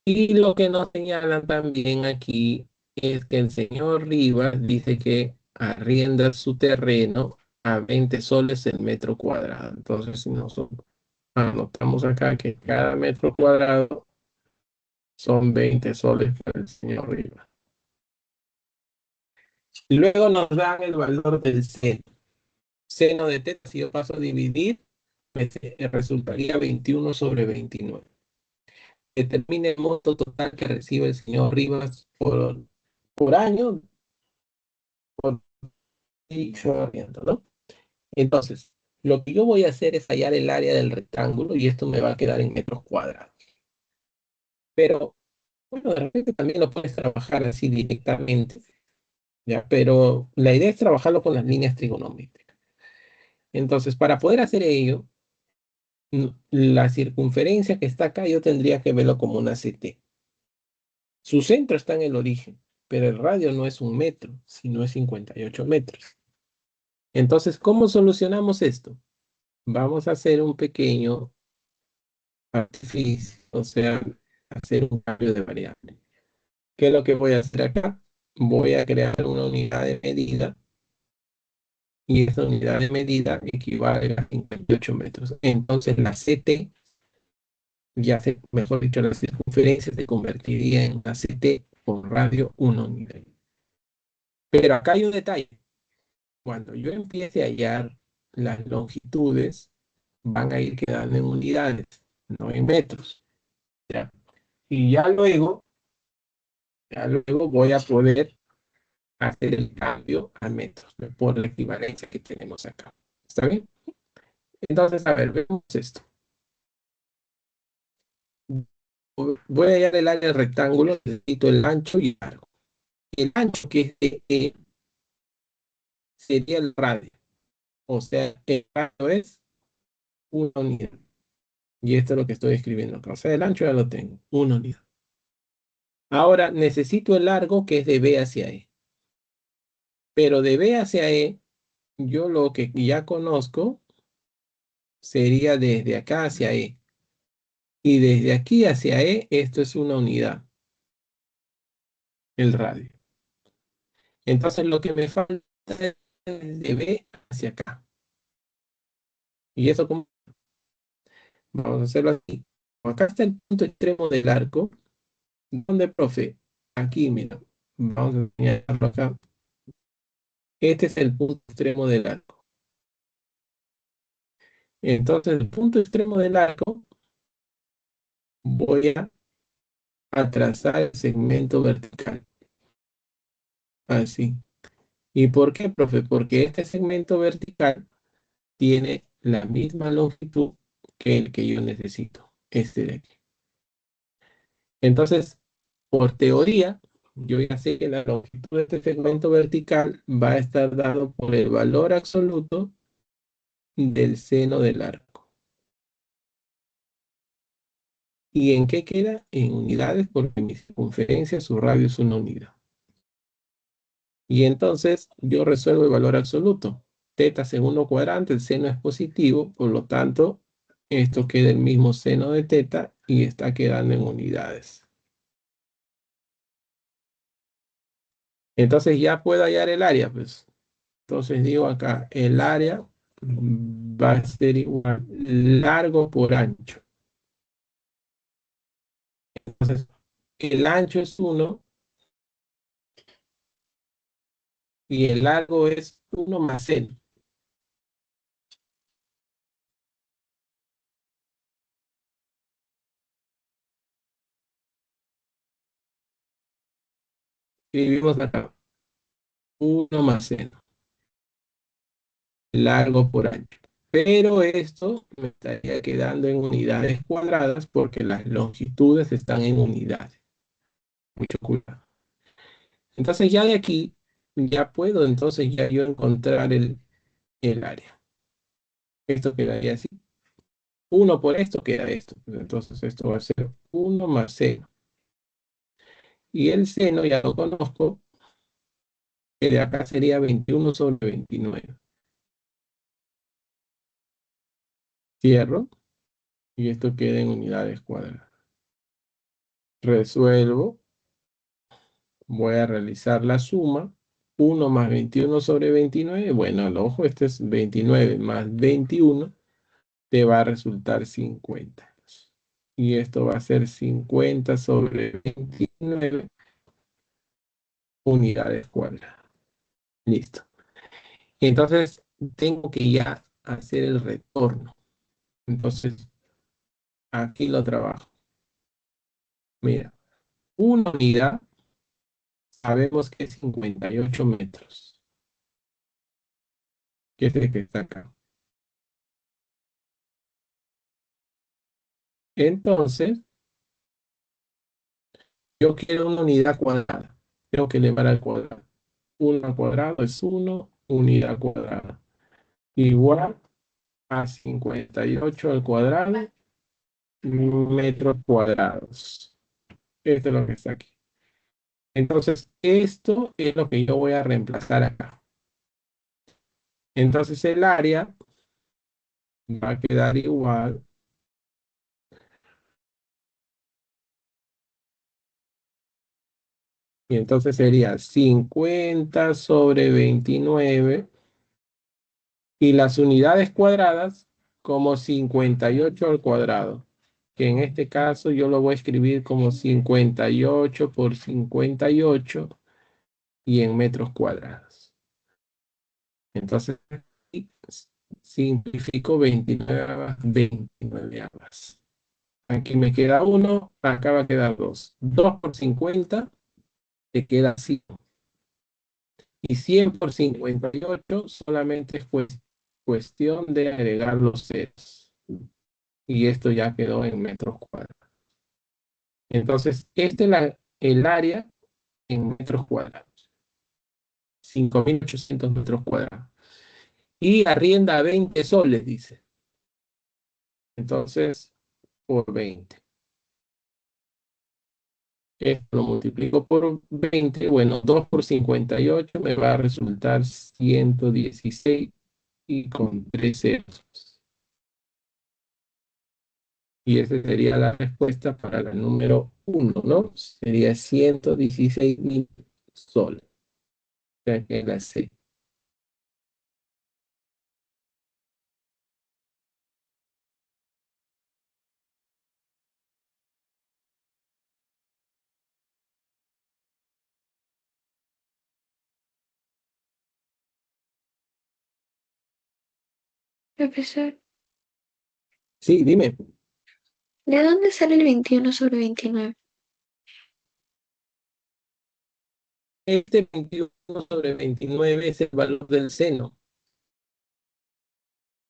Y lo que nos señalan también aquí es que el señor Rivas dice que arrienda su terreno a 20 soles el metro cuadrado. Entonces, si nosotros anotamos acá que cada metro cuadrado son 20 soles para el señor Rivas. Luego nos dan el valor del seno. Seno de teta, si yo paso a dividir, resultaría 21 sobre 29. Determine el monto total que recibe el señor Rivas por año, por dicho arriendo, ¿no? Entonces, lo que yo voy a hacer es hallar el área del rectángulo y esto me va a quedar en metros cuadrados. Pero, bueno, de repente también lo puedes trabajar así directamente, ¿ya? Pero la idea es trabajarlo con las líneas trigonométricas. Entonces, para poder hacer ello, la circunferencia que está acá yo tendría que verlo como una CT. Su centro está en el origen, pero el radio no es 1 metro, sino es 58 metros. Entonces, ¿cómo solucionamos esto? Vamos a hacer un pequeño artificio, o sea, hacer un cambio de variable. ¿Qué es lo que voy a hacer acá? Voy a crear una unidad de medida y esa unidad de medida equivale a 58 metros. Entonces, la CT mejor dicho, la circunferencia se convertiría en una CT con radio 1 unidad. Pero acá hay un detalle. Cuando yo empiece a hallar las longitudes, van a ir quedando en unidades, no en metros. ¿Ya? Y ya luego voy a poder hacer el cambio a metros, ¿no? Por la equivalencia que tenemos acá. ¿Está bien? Entonces, a ver, vemos esto. Voy a hallar el área del rectángulo, necesito el ancho y el largo. El ancho que es de E sería el radio. O sea, el radio es 1 unidad. Y esto es lo que estoy escribiendo acá. O sea, el ancho ya lo tengo, 1 unidad. Ahora necesito el largo que es de B hacia E. Pero de B hacia E, yo lo que ya conozco sería desde acá hacia E. Y desde aquí hacia E, esto es 1 unidad, el radio. Entonces lo que me falta es de B hacia acá. Y eso, ¿cómo? Vamos a hacerlo así. Acá está el punto extremo del arco. ¿Dónde, profe? Aquí, mira. Vamos a enseñarlo acá. Este es el punto extremo del arco. Entonces, el punto extremo del arco, voy a trazar el segmento vertical. Así. ¿Y por qué, profe? Porque este segmento vertical tiene la misma longitud que el que yo necesito, este de aquí. Entonces, por teoría, yo ya sé que la longitud de este segmento vertical va a estar dado por el valor absoluto del seno del arco. ¿Y en qué queda? En unidades, porque mi circunferencia, su radio es una unidad. Y entonces yo resuelvo el valor absoluto. Teta segundo cuadrante, el seno es positivo, por lo tanto, esto queda el mismo seno de teta y está quedando en unidades. Entonces ya puedo hallar el área, pues. Entonces digo acá, el área va a ser igual largo por ancho. Entonces, el ancho es 1 y el largo es 1 más seno. Escribimos acá, 1 más seno, largo por ancho. Pero esto me estaría quedando en unidades cuadradas porque las longitudes están en unidades. Mucho cuidado. Entonces ya de aquí, ya puedo entonces ya yo encontrar el área. Esto quedaría así. 1 por esto queda esto. Entonces esto va a ser 1 más seno. Y el seno ya lo conozco, que de acá sería 21 sobre 29. Cierro y esto queda en unidades cuadradas. Resuelvo, voy a realizar la suma. 1 más 21 sobre 29, bueno, al ojo, este es 29 más 21, te va a resultar 50. Y esto va a ser 50 sobre 29 unidades cuadradas. Listo. Entonces, tengo que ya hacer el retorno. Entonces, aquí lo trabajo. Mira, una unidad sabemos que es 58 metros, que es el que está acá. Entonces, yo quiero una unidad cuadrada. Tengo que elevar al cuadrado. 1 al cuadrado es 1, unidad cuadrada. Igual a 58 al cuadrado, metros cuadrados. Esto es lo que está aquí. Entonces, esto es lo que yo voy a reemplazar acá. Entonces, el área va a quedar igual. Y entonces sería 50 sobre 29 y las unidades cuadradas como 58 al cuadrado, que en este caso yo lo voy a escribir como 58 por 58 y en metros cuadrados. Entonces, simplifico 29 ambas. Aquí me queda 1, acá va a quedar 2. 2 por 50 te queda 5. Y 100 por 58 solamente es cuestión de agregar los ceros. Y esto ya quedó en metros cuadrados. Entonces, este es el área en metros cuadrados. 5.800 metros cuadrados. Y arrienda a 20 soles, dice. Entonces, por 20. Esto lo multiplico por 20. Bueno, 2 por 58 me va a resultar 116 y con 3 ceros. Y esa sería la respuesta para la número 1, ¿no? Sería 116.000 soles. O sea que la C. Profesor, Sí, dime. ¿de dónde sale el 21/29? Este 21/29 es el valor del seno.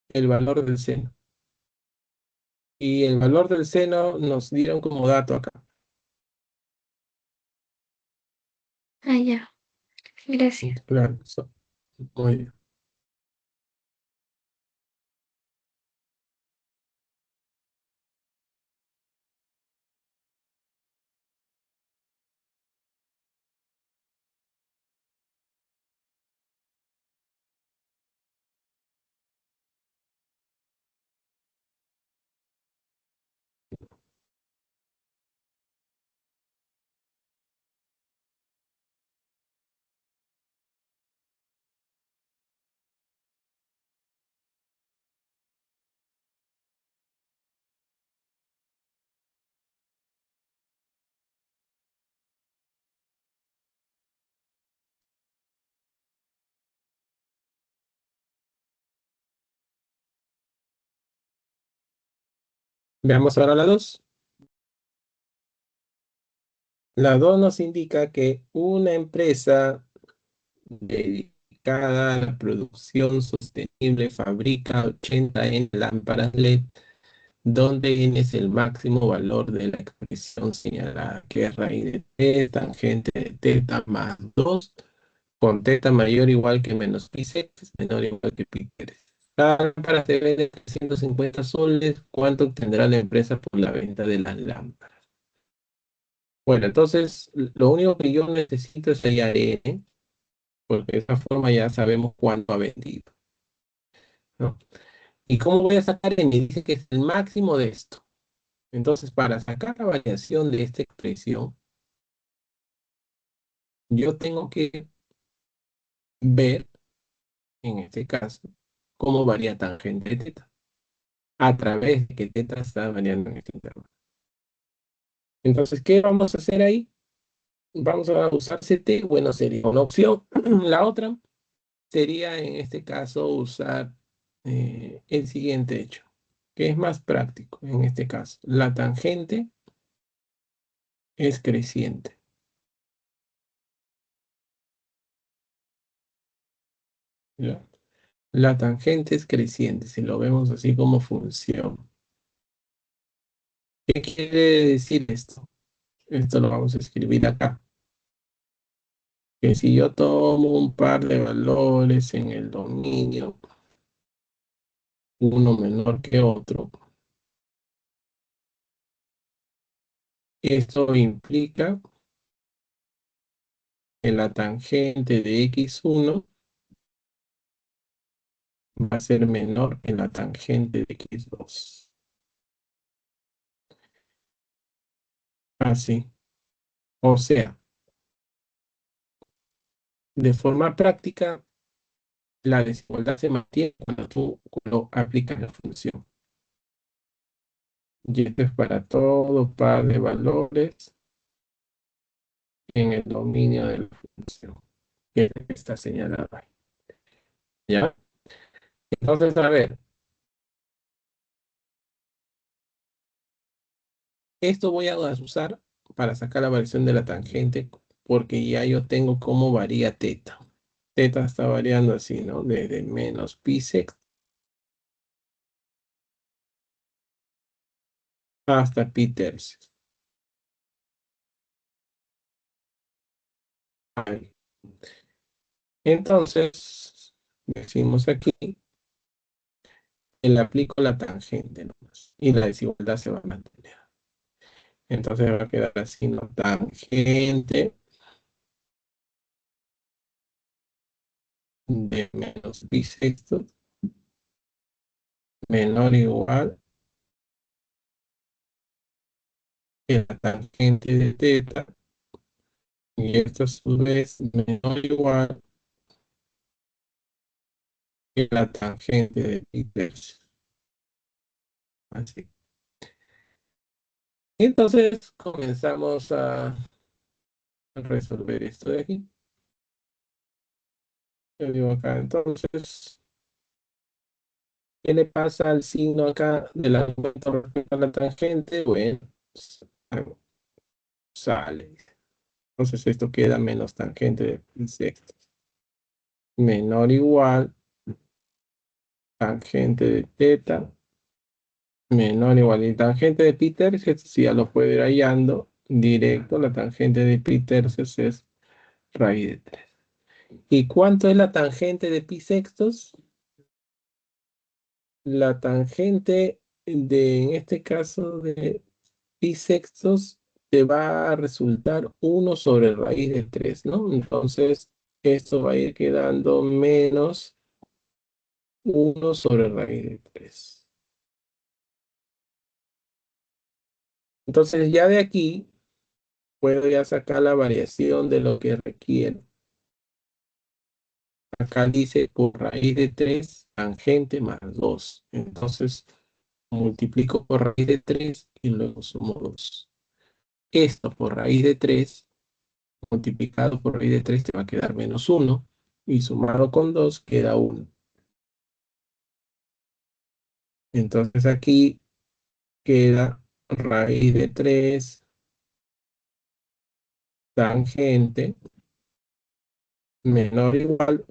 El valor del seno. Y el valor del seno nos dieron como dato acá. Ah, ya. Gracias. Claro, muy bien. Veamos ahora la 2. La 2 nos indica que una empresa dedicada a la producción sostenible fabrica 80 en lámparas LED, donde n es el máximo valor de la expresión señalada, que es raíz de t, tangente de teta más 2, con teta mayor o igual que menos pi sec, menor o igual que pi terces. Cada lámpara se vende 350 soles. ¿Cuánto obtendrá la empresa por la venta de las lámparas? Bueno, entonces lo único que yo necesito sería n, porque de esa forma ya sabemos cuánto ha vendido, ¿no? ¿Y cómo voy a sacar n? Dice que es el máximo de esto. Entonces, para sacar la variación de esta expresión, yo tengo que ver, en este caso, cómo varía tangente de teta, a través de que teta está variando en este intervalo. Entonces, ¿qué vamos a hacer ahí? Vamos a usar CT. Bueno, sería una opción. La otra sería, en este caso, usar el siguiente hecho, que es más práctico en este caso. La tangente es creciente. ¿Ya? La tangente es creciente, si lo vemos así como función. ¿Qué quiere decir esto? Esto lo vamos a escribir acá. Que si yo tomo un par de valores en el dominio, uno menor que otro, esto implica que la tangente de x1 va a ser menor que la tangente de x2. Así. O sea, de forma práctica, la desigualdad se mantiene cuando aplicas la función. Y esto es para todo par de valores en el dominio de la función, que es lo que está señalado ahí. ¿Ya? Entonces, a ver, esto voy a usar para sacar la variación de la tangente, porque ya yo tengo cómo varía teta. Teta está variando así, ¿no? Desde menos pi sec hasta pi tercios. Ahí. Entonces, decimos aquí, que le aplico la tangente nomás, y la desigualdad se va a mantener. Entonces va a quedar así, ¿no? Tangente de menos pi sexto menor o igual que la tangente de teta, y esto a su vez menor o igual que la tangente de pi tercios. Así. Entonces comenzamos a resolver esto de aquí. Yo digo acá, entonces, ¿Qué le pasa al signo acá del argumento respecto a la tangente? Bueno, sale. Entonces esto queda menos tangente de bisectos. Menor o igual tangente de teta. Menor o igual. Y tangente de Petersen, si ya lo puede ir hallando directo, la tangente de Petersen es raíz de 3. ¿Y cuánto es la tangente de pi sextos? La tangente en este caso de pi sextos, te va a resultar 1 sobre raíz de 3, ¿no? Entonces, esto va a ir quedando menos 1 sobre raíz de 3. Entonces, ya de aquí, puedo ya sacar la variación de lo que requiere. Acá dice por raíz de 3, tangente más 2. Entonces, multiplico por raíz de 3 y luego sumo 2. Esto por raíz de 3 multiplicado por raíz de 3 te va a quedar menos 1 y sumado con 2 queda 1. Entonces aquí queda raíz de 3 tangente menor o igual.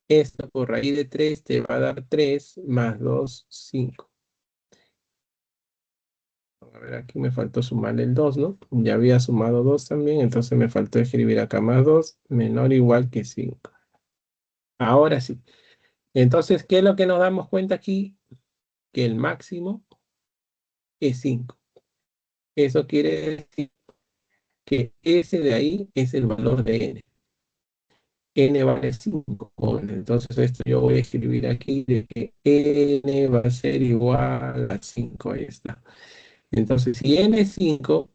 Esto por raíz de 3 te va a dar 3 más 2, 5. A ver, aquí me faltó sumar el 2, ¿no? Ya había sumado 2 también, entonces me faltó escribir acá más 2, menor o igual que 5. Ahora sí. Entonces, ¿qué es lo que nos damos cuenta aquí? Que el máximo es 5. Eso quiere decir que ese de ahí es el valor de n. N vale 5. Entonces esto yo voy a escribir aquí de que n va a ser igual a 5. Ahí está. Entonces si n es 5,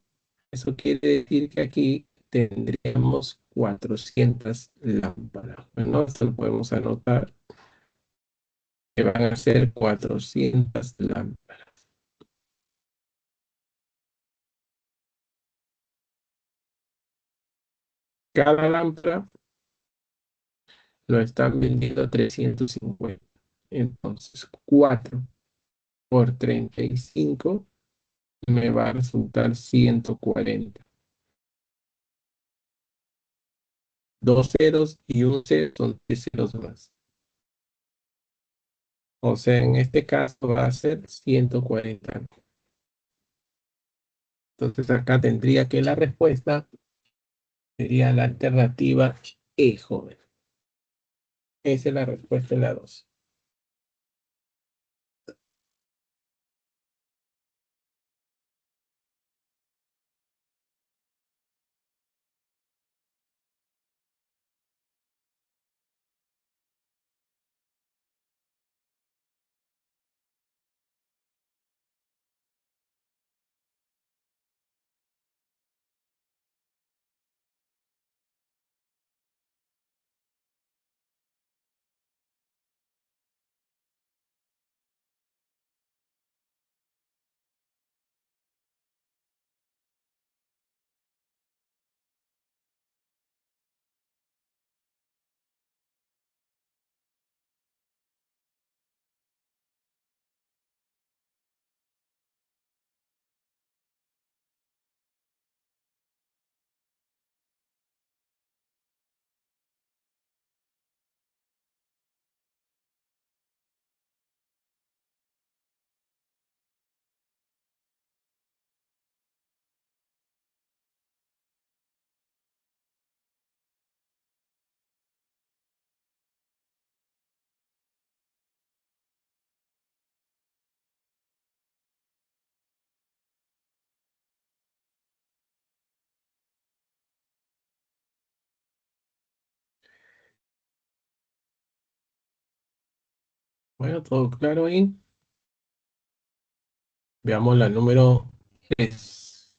eso quiere decir que aquí tendríamos 400 lámparas. Bueno, esto lo podemos anotar, que van a ser 400 lámparas. Cada lámpara lo están vendiendo a 350. Entonces 4 por 35 me va a resultar 140. Dos ceros y un cero son 3 ceros más. O sea, en este caso va a ser 140. Entonces acá tendría que la respuesta sería la alternativa E, joven. Esa es la respuesta en la 2. Bueno, todo claro ahí. Veamos la número 3.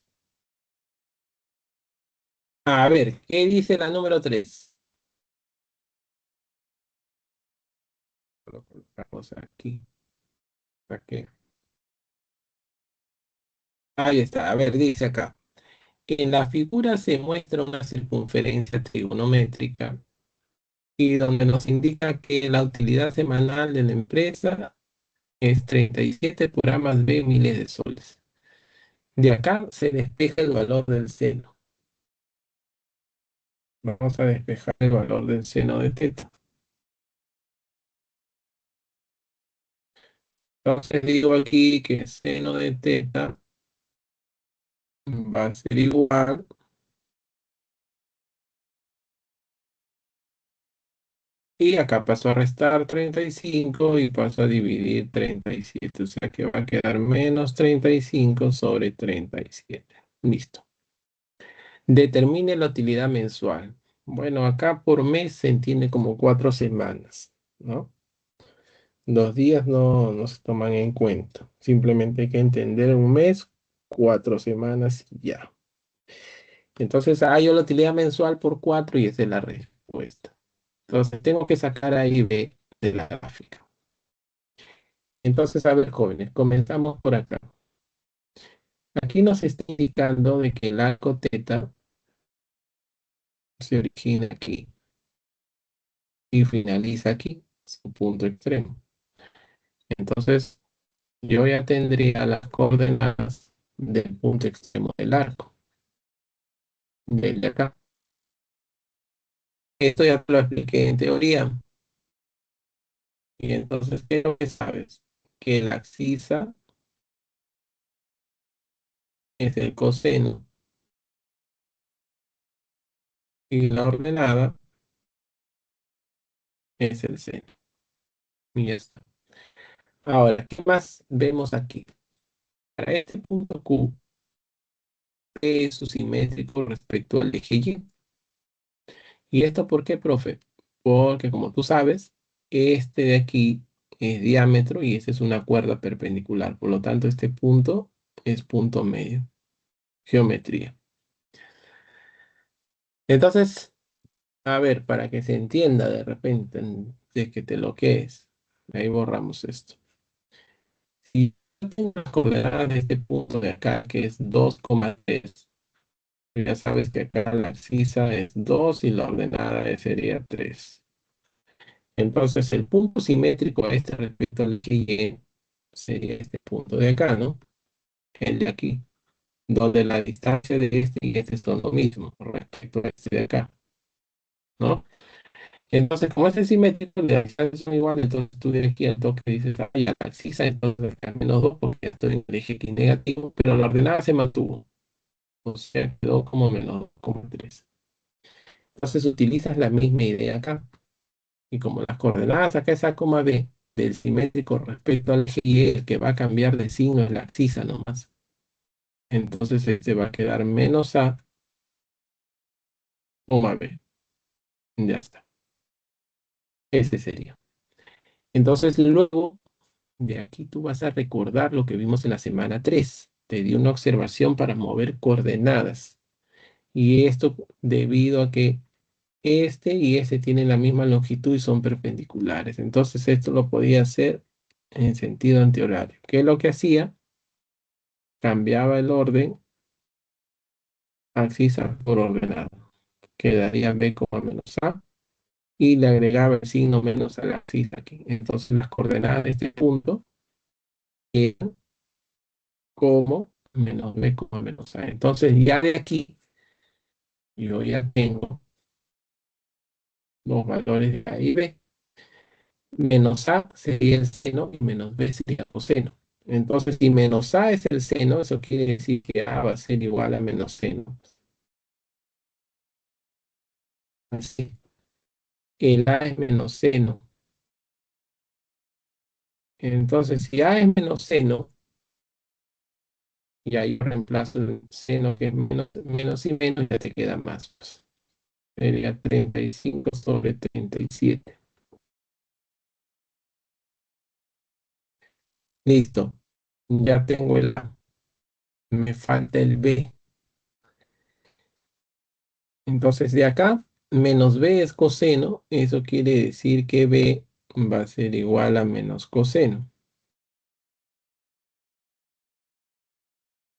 A ver, ¿qué dice la número 3? Lo colocamos aquí. Aquí. Ahí está. A ver, dice acá. En la figura se muestra una circunferencia trigonométrica y donde nos indica que la utilidad semanal de la empresa es 37 por A más B miles de soles. De acá se despeja el valor del seno. Vamos a despejar el valor del seno de teta. Entonces digo aquí que el seno de teta va a ser igual y acá paso a restar 35 y paso a dividir 37. O sea que va a quedar menos 35 sobre 37. Listo. Determine la utilidad mensual. Bueno, acá por mes se entiende como 4 semanas, ¿no? 2 días no se toman en cuenta. Simplemente hay que entender un mes, 4 semanas y ya. Entonces, yo la utilidad mensual por 4 y esa es la respuesta. Entonces, tengo que sacar ahí B de la gráfica. Entonces, a ver, jóvenes, comenzamos por acá. Aquí nos está indicando de que el arco teta se origina aquí y finaliza aquí, su punto extremo. Entonces, yo ya tendría las coordenadas del punto extremo del arco, desde acá. Esto ya te lo expliqué en teoría. Y entonces, ¿qué es lo que sabes? Que la abscisa es el coseno y la ordenada es el seno. Y ya está. Ahora, ¿qué más vemos aquí? Para este punto Q, P es su simétrico respecto al eje Y. ¿Y esto por qué, profe? Porque como tú sabes, este de aquí es diámetro y esta es una cuerda perpendicular. Por lo tanto, este punto es punto medio. Geometría. Entonces, a ver, para que se entienda de repente, de que te lo que es. Ahí borramos esto. Si yo tengo las coordenadas de este punto de acá, que es 2,3, ya sabes que acá la abscisa es 2 y la ordenada sería 3. Entonces, el punto simétrico a este respecto al que Y sería este punto de acá, ¿no? El de aquí, donde la distancia de este y este son lo mismo respecto a este de acá, ¿no? Entonces, como este es simétrico, las distancias son iguales, entonces tú de aquí al toque dices, ay, la abscisa, entonces acá -2 porque estoy en el eje aquí negativo, pero la ordenada se mantuvo, o sea, quedó como -2,3. Entonces utilizas la misma idea acá. Y como las coordenadas acá es A, B del simétrico respecto al eje Y, el que va a cambiar de signo es la abscisa nomás. Entonces este va a quedar menos A, B. Ya está. Ese sería. Entonces luego de aquí tú vas a recordar lo que vimos en la semana 3. Te di una observación para mover coordenadas. Y esto debido a que este y este tienen la misma longitud y son perpendiculares. Entonces esto lo podía hacer en sentido antihorario. ¿Qué es lo que hacía? Cambiaba el orden abscisa por ordenado. Quedaría B como menos A y le agregaba el signo menos a la abscisa aquí. Entonces las coordenadas de este punto eran como menos B como menos A. Entonces ya de aquí yo ya tengo los valores de A y B. Menos A sería el seno y menos B sería coseno. Entonces, si menos A es el seno, eso quiere decir que A va a ser igual a menos seno. Así. El A es menos seno. Entonces, si A es menos seno, y ahí reemplazo el seno que es menos y menos, ya te queda más, pues. Sería 35 sobre 37. Listo. Ya tengo el A. Me falta el B. Entonces, de acá, menos B es coseno. Eso quiere decir que B va a ser igual a menos coseno.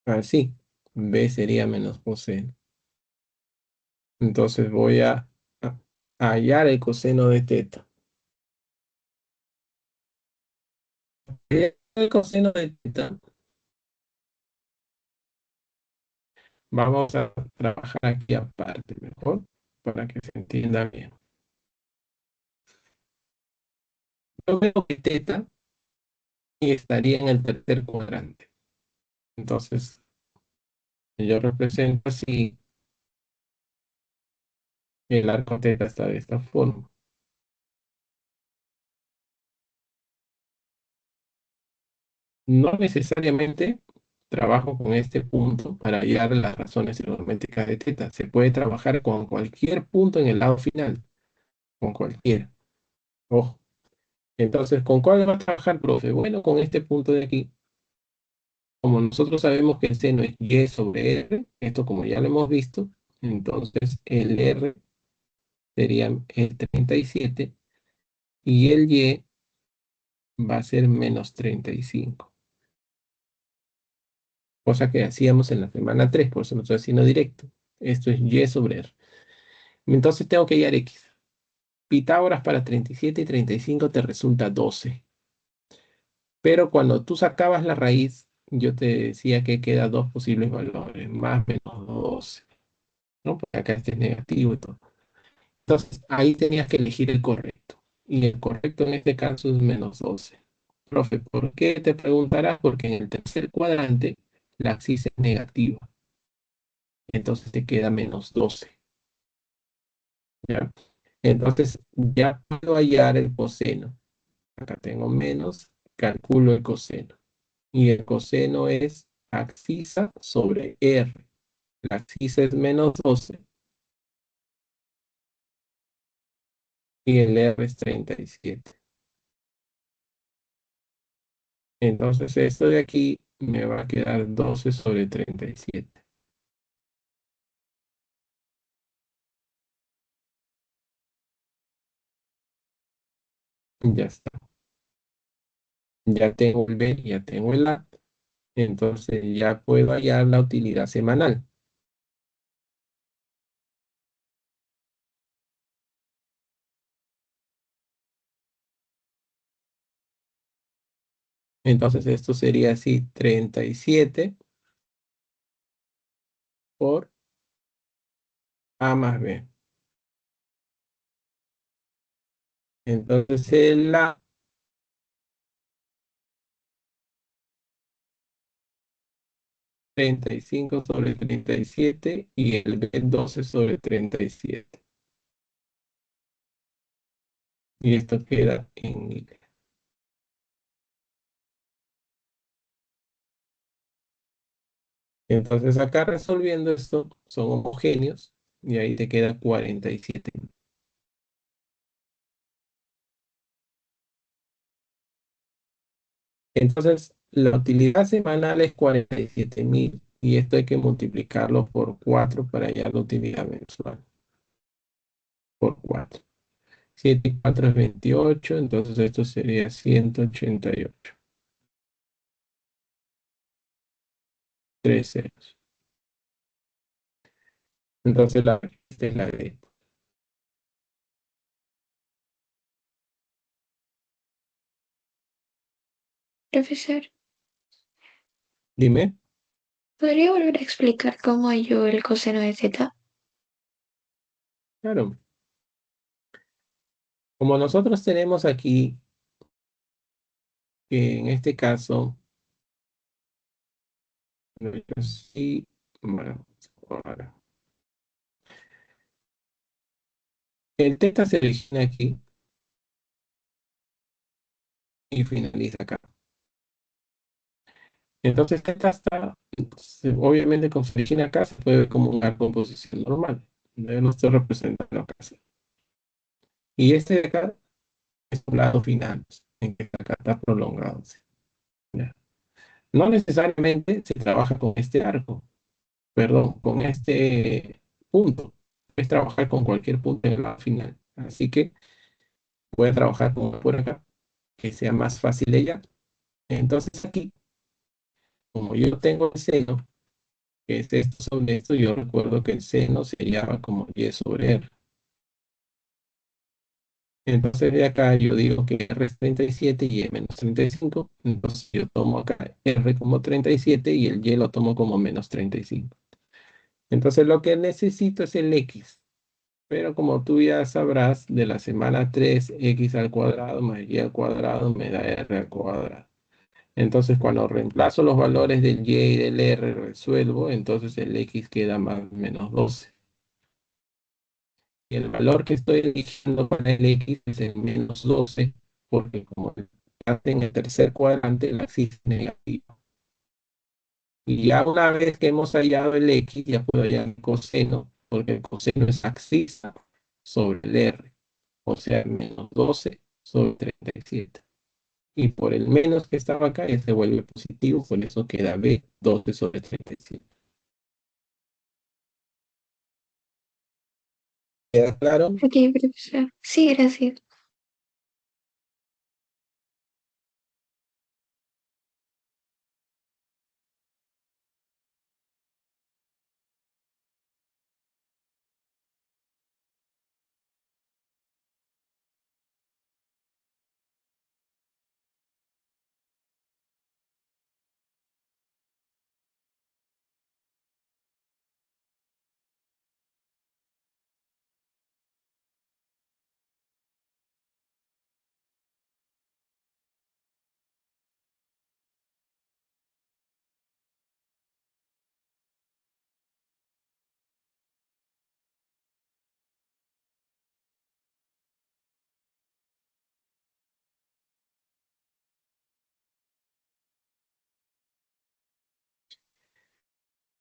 Así. B sería menos coseno. Entonces voy a hallar el coseno de teta. El coseno de teta, vamos a trabajar aquí aparte mejor para que se entienda bien. Yo veo que teta estaría en el tercer cuadrante. Entonces, yo represento así el arco teta está de esta forma. No necesariamente trabajo con este punto para hallar las razones trigonométricas de teta. Se puede trabajar con cualquier punto en el lado final, con cualquiera. Ojo. Entonces, ¿con cuál va a trabajar, profe? Bueno, con este punto de aquí. Como nosotros sabemos que el seno es y sobre r, esto como ya lo hemos visto, entonces el r sería el 37 y el y va a ser menos 35. Cosa que hacíamos en la semana 3, por eso no estoy haciendo directo. Esto es y sobre r. Entonces tengo que hallar x. Pitágoras para 37 y 35 te resulta 12. Pero cuando tú sacabas la raíz, yo te decía que queda dos posibles valores, más menos 12, ¿no? Porque acá este es negativo y todo. Entonces ahí tenías que elegir el correcto. Y el correcto en este caso es menos 12. Profe, ¿por qué? Te preguntarás, porque en el tercer cuadrante la axis es negativa. Entonces te queda menos 12. ¿Ya? Entonces ya puedo hallar el coseno. Acá tengo menos, calculo el coseno. Y el coseno es abscisa sobre R. La abscisa es menos 12 y el R es 37. Entonces esto de aquí me va a quedar 12 sobre 37. Ya está. Ya tengo el B, ya tengo el A. Entonces ya puedo hallar la utilidad semanal. Entonces esto sería así 37 por A más B. Entonces el A 35 sobre 37 y el B 12 sobre 37. Y esto queda en Y. Entonces acá resolviendo esto son homogéneos y ahí te queda 47. Entonces la utilidad semanal es 47.000 y esto hay que multiplicarlo por 4 para hallar la utilidad mensual. Por 4. 7 y 4 es 28, entonces esto sería 188. 3 ceros. Entonces la respuesta es la D. Profesor, Dime. ¿podría volver a explicar cómo halló el coseno de zeta? Claro. Como nosotros tenemos aquí, que en este caso, sí, bueno, ahora, el teta se origina aquí y finaliza acá. Entonces teta está, obviamente con su origina acá se puede ver como una composición normal. Yo no estoy representando acá. Sí. Y este de acá es un lado final, en que acá está prolongado. Sí. ¿Ya? No necesariamente se trabaja con este arco, perdón, con este punto. Es trabajar con cualquier punto en el lado final. Así que voy a trabajar como por acá, que sea más fácil de hallar. Entonces aquí, como yo tengo el seno, que es esto sobre esto, yo recuerdo que el seno se llama como y sobre r. Entonces de acá yo digo que R es 37 y E menos 35. Entonces yo tomo acá R como 37 y el Y lo tomo como menos 35. Entonces lo que necesito es el X. Pero como tú ya sabrás, de la semana 3 X al cuadrado más Y al cuadrado me da R al cuadrado. Entonces cuando reemplazo los valores del Y y del R resuelvo, entonces el X queda más o menos 12. Y el valor que estoy eligiendo para el X es el menos 12, porque como está en el tercer cuadrante, el axis es negativo. Y ya una vez que hemos hallado el X, ya puedo hallar el coseno, porque el coseno es axista sobre el R, o sea, menos 12 sobre 37. Y por el menos que estaba acá, ya se vuelve positivo, por eso queda B, 12 sobre 37. ¿Queda claro? Ok, profesor. Sí, gracias.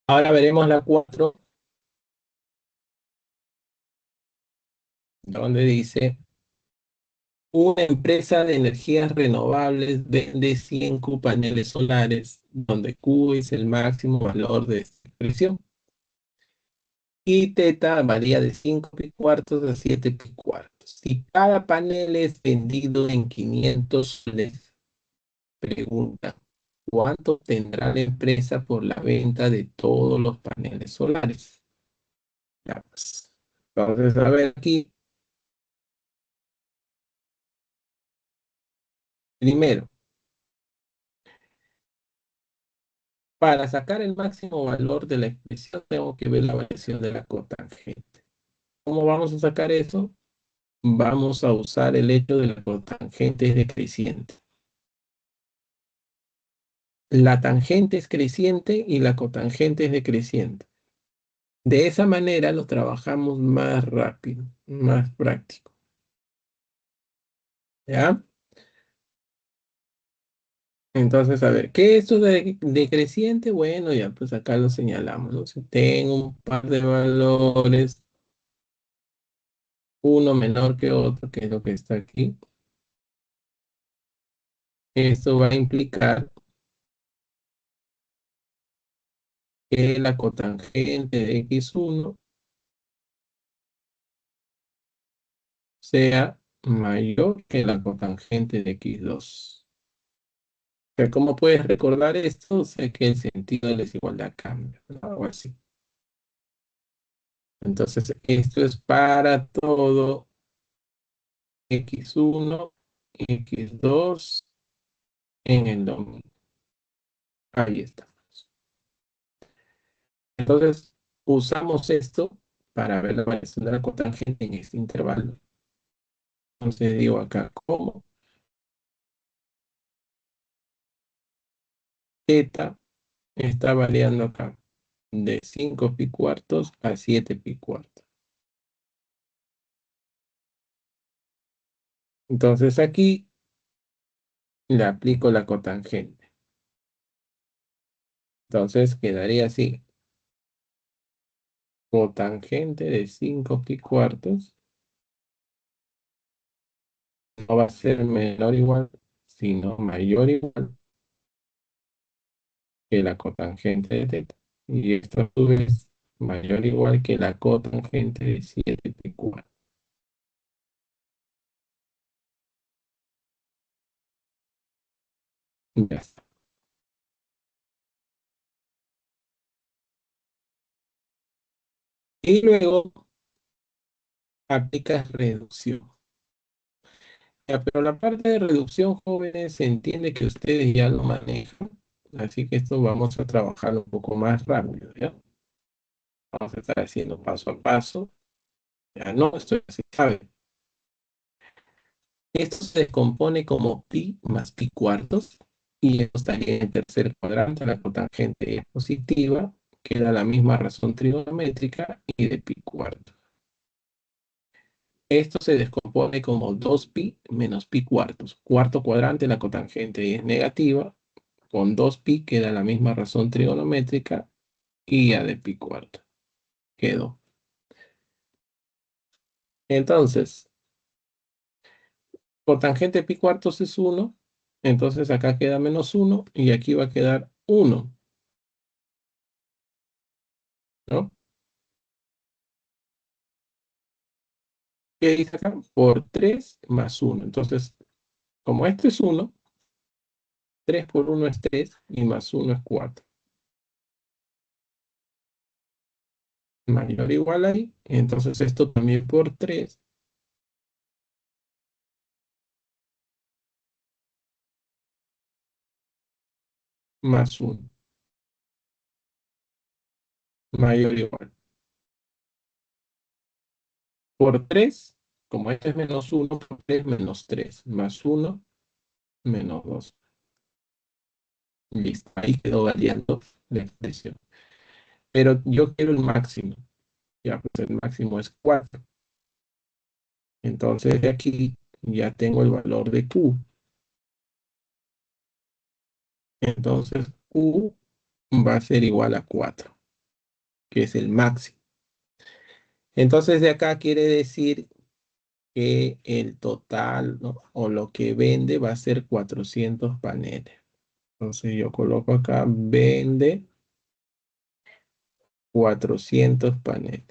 Ahora veremos la 4, donde dice, una empresa de energías renovables vende 100 Q paneles solares, donde Q es el máximo valor de esta expresión. Y teta varía de 5 pi cuartos a 7 pi cuartos. Si cada panel es vendido en 500 soles, pregunta, ¿cuánto tendrá la empresa por la venta de todos los paneles solares? Ya, pues. Entonces, a ver aquí, primero, para sacar el máximo valor de la expresión, tengo que ver la variación de la cotangente. ¿Cómo vamos a sacar eso? Vamos a usar el hecho de la cotangente es decreciente. La tangente es creciente y la cotangente es decreciente. De esa manera lo trabajamos más rápido, más práctico. ¿Ya? Entonces, a ver, ¿qué es esto de decreciente? Bueno, ya pues acá lo señalamos, ¿no? Si tengo un par de valores, uno menor que otro, que es lo que está aquí, esto va a implicar que la cotangente de x1 sea mayor que la cotangente de x2. O sea, ¿cómo puedes recordar esto? Sé que el sentido de la desigualdad cambia, ¿no? Algo así. Entonces, esto es para todo x1, x2 en el dominio. Ahí está. Entonces, usamos esto para ver la variación de la cotangente en este intervalo. Entonces, digo acá, ¿cómo? Θ está variando acá de 5 pi cuartos a 7 pi cuartos. Entonces, aquí le aplico la cotangente. Entonces, quedaría así. Cotangente de 5 pi cuartos no va a ser menor o igual, sino mayor o igual que la cotangente de teta. Y esto a su vez mayor o igual que la cotangente de 7 pi cuartos. Ya está. Y luego aplicas reducción. Ya, pero la parte de reducción, jóvenes, se entiende que ustedes ya lo manejan, así que esto vamos a trabajar un poco más rápido, ¿ya? Vamos a estar haciendo paso a paso. Ya no, esto ya se sabe. Esto se descompone como pi más pi cuartos y esto estaría en el tercer cuadrante. La cotangente es positiva, que era la misma razón trigonométrica y de pi cuartos. Esto se descompone como 2pi menos pi cuartos. Cuarto cuadrante, la cotangente es negativa. Con 2pi queda la misma razón trigonométrica y a de pi cuarto. Quedó. Entonces, cotangente de pi cuartos es 1. Entonces acá queda menos 1 y aquí va a quedar 1, ¿no? ¿Qué dice acá? Por 3 más 1. Entonces, como este es 1, 3 por 1 es 3 y más 1 es 4. Mayor o igual ahí. Entonces esto también por 3 más 1. Mayor o igual. Por 3, como este es menos 1, por 3 menos 3. Más 1 menos 2. Listo. Ahí quedó variando la expresión. Pero yo quiero el máximo. Ya, pues el máximo es 4. Entonces de aquí ya tengo el valor de Q. Entonces Q va a ser igual a 4, que es el máximo. Entonces de acá quiere decir que el total, ¿no?, o lo que vende va a ser 400 paneles. Entonces yo coloco acá, vende 400 paneles.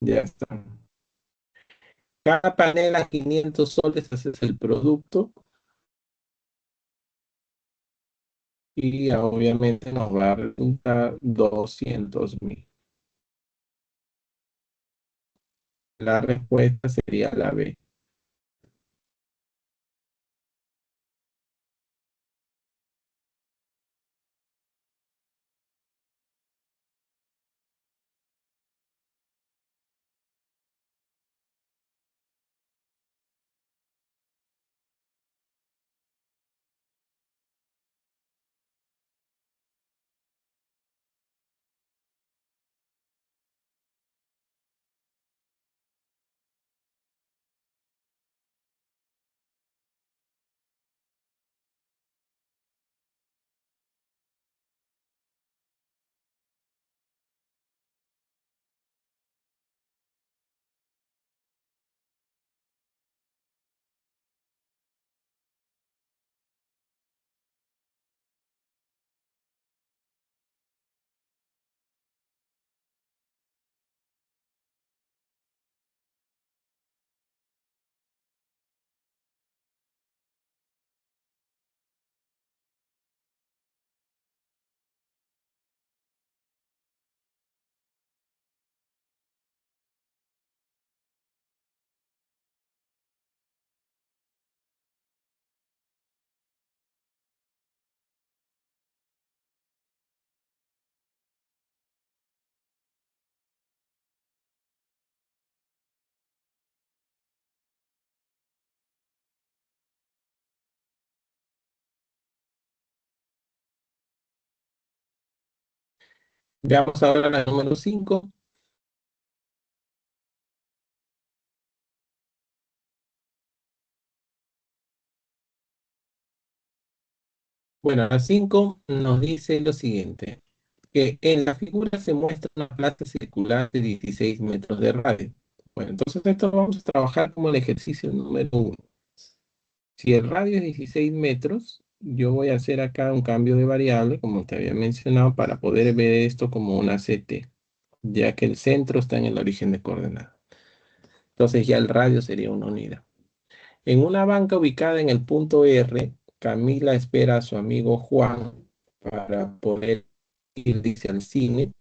Ya está. Cada panel a 500 soles, ese es el producto. Y obviamente nos va a resultar 200.000. La respuesta sería la B. Veamos ahora la número 5. Bueno, la 5 nos dice lo siguiente, que en la figura se muestra una plaza circular de 16 metros de radio. Bueno, entonces esto vamos a trabajar como el ejercicio número 1. Si el radio es 16 metros, yo voy a hacer acá un cambio de variable, como te había mencionado, para poder ver esto como una CT, ya que el centro está en el origen de coordenadas. Entonces ya el radio sería una unidad. En una banca ubicada en el punto R, Camila espera a su amigo Juan para poder ir, dice, al cine,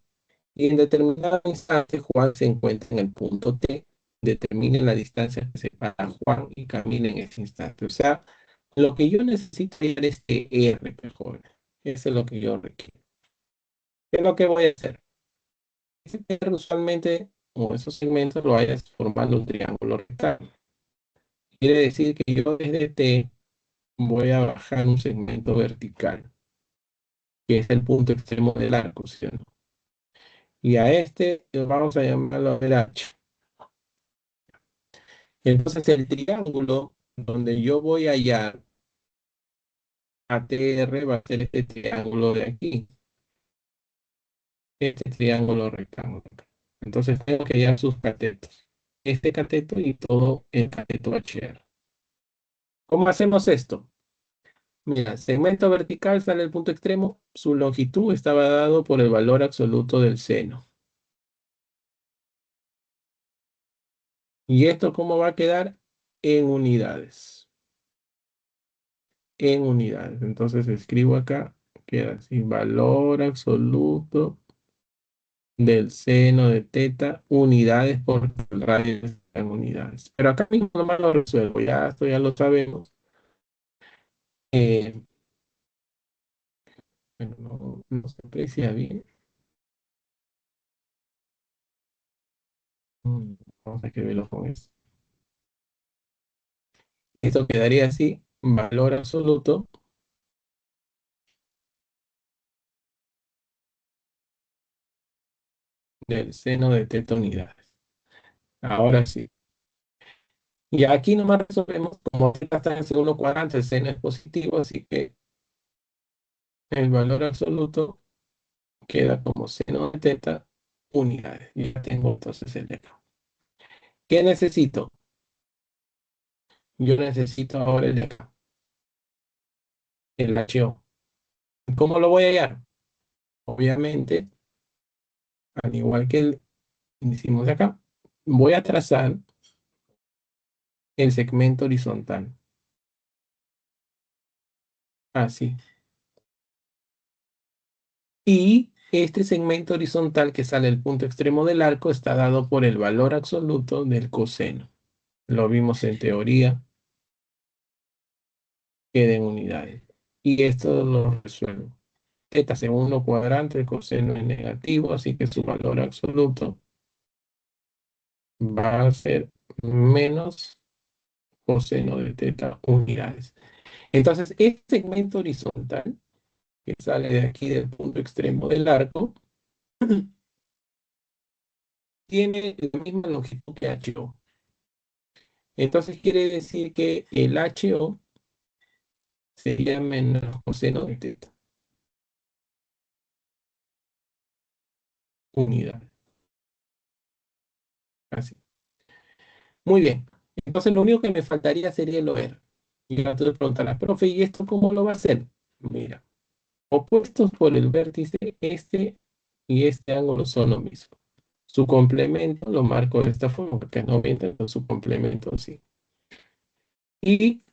Y en determinado instante, Juan se encuentra en el punto T. Determine la distancia que separa a Juan y camina en ese instante. O sea, lo que yo necesito hallar es TR, pues, jóvenes. Eso es lo que yo requiero. ¿Qué es lo que voy a hacer? Ese TR usualmente, o esos segmentos, lo vayas formando un triángulo rectángulo. Quiere decir que yo desde T voy a bajar un segmento vertical, que es el punto extremo del arco, ¿sí o no? Y a este vamos a llamarlo el H. Entonces el triángulo donde yo voy a hallar a TR va a ser este triángulo de aquí, este triángulo rectángulo. Entonces tengo que hallar sus catetos, este cateto y todo el cateto HR. ¿Cómo hacemos esto? Mira, segmento vertical sale el punto extremo, su longitud estaba dado por el valor absoluto del seno. ¿Y esto cómo va a quedar? En unidades. En unidades. Entonces escribo acá, queda así, valor absoluto del seno de teta, unidades por el radio en unidades. Pero acá mismo nomás lo resuelvo, ya esto ya lo sabemos. Eh, bueno, no se aprecia bien. Vamos a escribirlo con eso. Esto quedaría así, valor absoluto del seno de teta unidades. Ahora sí. Y aquí nomás resolvemos, como z está en el segundo cuadrante, el seno es positivo, así que el valor absoluto queda como seno de teta unidades. Y ya tengo entonces el f. ¿Qué necesito? Yo necesito ahora el de acá, el HO. ¿Cómo lo voy a hallar? Obviamente, al igual que el hicimos de acá, voy a trazar el segmento horizontal. Así. Y este segmento horizontal que sale del punto extremo del arco está dado por el valor absoluto del coseno. Lo vimos en teoría, queda en unidades. Y esto lo resuelvo. Teta segundo cuadrante, el coseno es negativo, así que su valor absoluto va a ser menos coseno de teta unidades. Entonces, este segmento horizontal que sale de aquí del punto extremo del arco tiene la misma longitud que HO. Entonces quiere decir que el HO sería menos coseno de teta unidad. Así. Muy bien. Entonces lo único que me faltaría sería el OR. Y la otra preguntará, profe, ¿y esto cómo lo va a hacer? Mira, opuestos por el vértice, este y este ángulo son lo mismo. Su complemento lo marco de esta forma, porque es 90, entonces su complemento sí. Y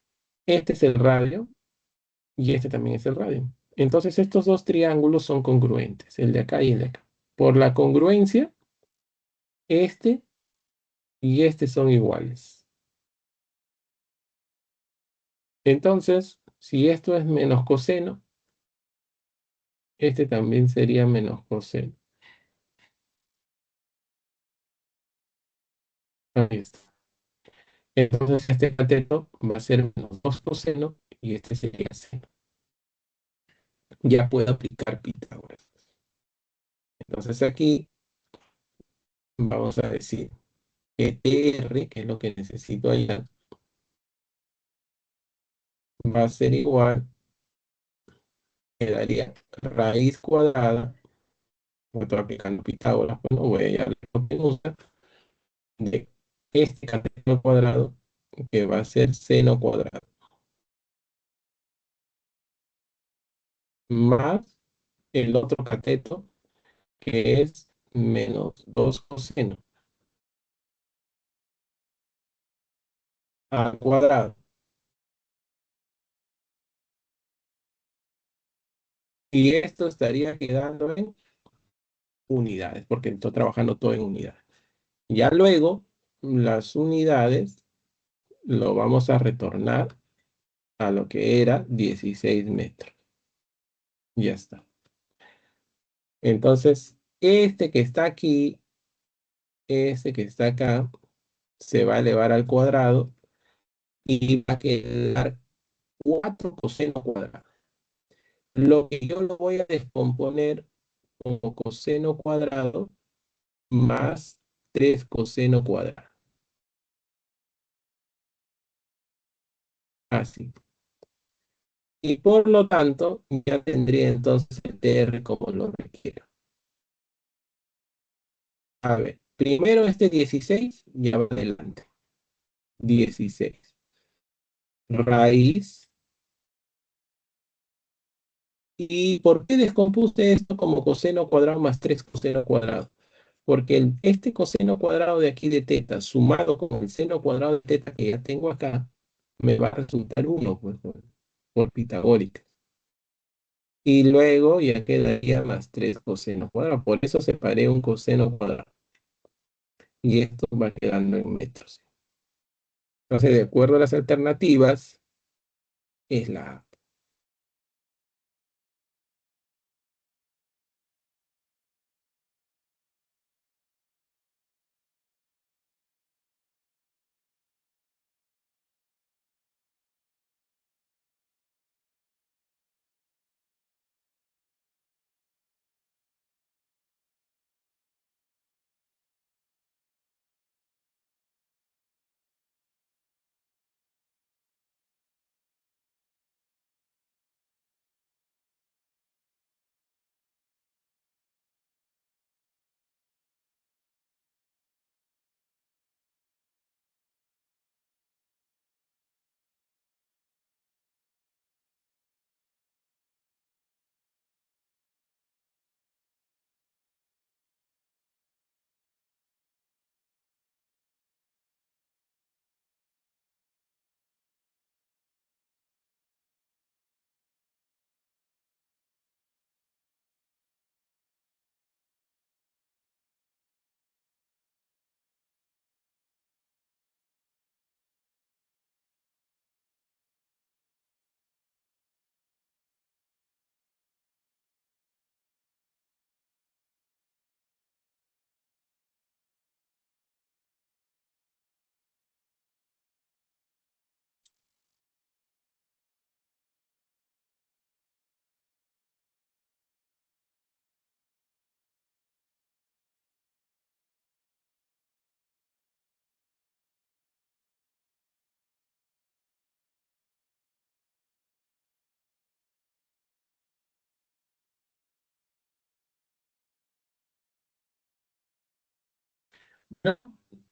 este es el radio, y este también es el radio. Entonces estos dos triángulos son congruentes, el de acá y el de acá. Por la congruencia, este y este son iguales. Entonces, si esto es menos coseno, este también sería menos coseno. Ahí está. Entonces este cateto va a ser menos 2 coseno y este sería seno. Ya puedo aplicar Pitágoras. Entonces aquí vamos a decir que TR, que es lo que necesito allá, va a ser igual, quedaría raíz cuadrada, porque estoy aplicando Pitágoras, pues no voy a hallar la hipotenusa de este cateto cuadrado, que va a ser seno cuadrado, más el otro cateto, que es menos 2 coseno al cuadrado. Y esto estaría quedando en unidades, porque estoy trabajando todo en unidades. Ya luego, las unidades lo vamos a retornar a lo que era 16 metros. Ya está. Entonces, este que está acá, se va a elevar al cuadrado y va a quedar 4 coseno cuadrado. Lo que yo lo voy a descomponer como coseno cuadrado más 3 coseno cuadrado. Así. Y por lo tanto, ya tendría entonces el TR como lo requiero. A ver, primero este 16 ya va adelante. 16. Raíz. ¿Y por qué descompuse esto como coseno cuadrado más 3 coseno cuadrado? Porque este coseno cuadrado de aquí de teta, sumado con el seno cuadrado de teta que ya tengo acá, me va a resultar 1 pues, por pitagórica. Y luego ya quedaría más 3 coseno cuadrado. Por eso separé un coseno cuadrado. Y esto va quedando en metros. Entonces, de acuerdo a las alternativas, es la A.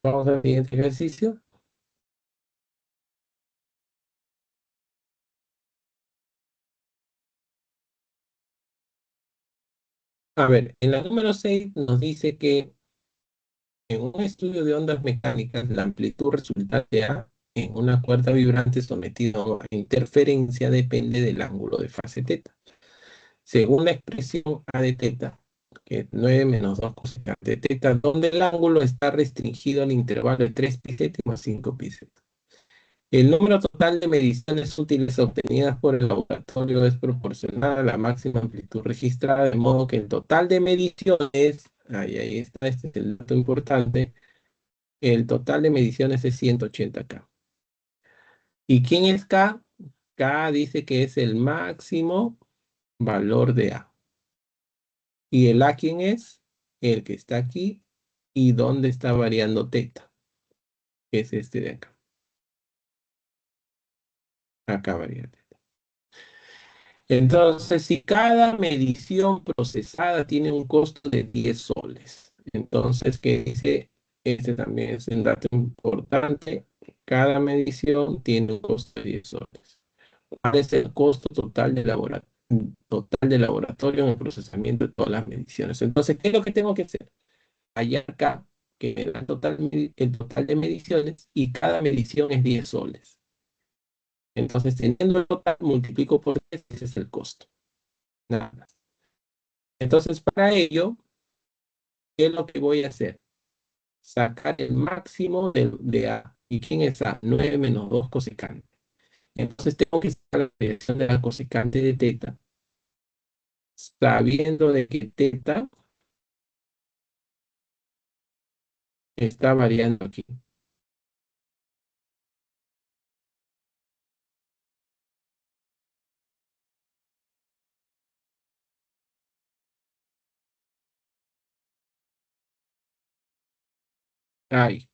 Vamos al siguiente ejercicio. A ver, en la número 6 nos dice que en un estudio de ondas mecánicas, la amplitud resultante A en una cuerda vibrante sometida a una interferencia depende del ángulo de fase teta. Según la expresión A de teta, que es 9 menos 2 cosecant de teta, donde el ángulo está restringido al intervalo de 3 pi más 5 pi. El número total de mediciones útiles obtenidas por el laboratorio es proporcional a la máxima amplitud registrada, de modo que el total de mediciones, ahí está, este es el dato importante, el total de mediciones es 180K. ¿Y quién es K? K dice que es el máximo valor de A. ¿Y el A quién es? El que está aquí. ¿Y dónde está variando teta? Que es este de acá. Acá varía teta. Entonces, si cada medición procesada tiene un costo de 10 soles, entonces, ¿qué dice? Este también es un dato importante. Cada medición tiene un costo de 10 soles. ¿Cuál es el costo total de laboratorio en el procesamiento de todas las mediciones? Entonces, ¿qué es lo que tengo que hacer? Hallar acá que me da el total de mediciones y cada medición es 10 soles. Entonces, teniendo el total, multiplico por 10, ese es el costo. Nada más. Entonces, para ello, ¿qué es lo que voy a hacer? Sacar el máximo de A. ¿Y quién es A? 9 menos 2 cosecante. Entonces tengo que sacar la variación de la cosecante de teta, sabiendo de que teta está variando aquí. Ahí.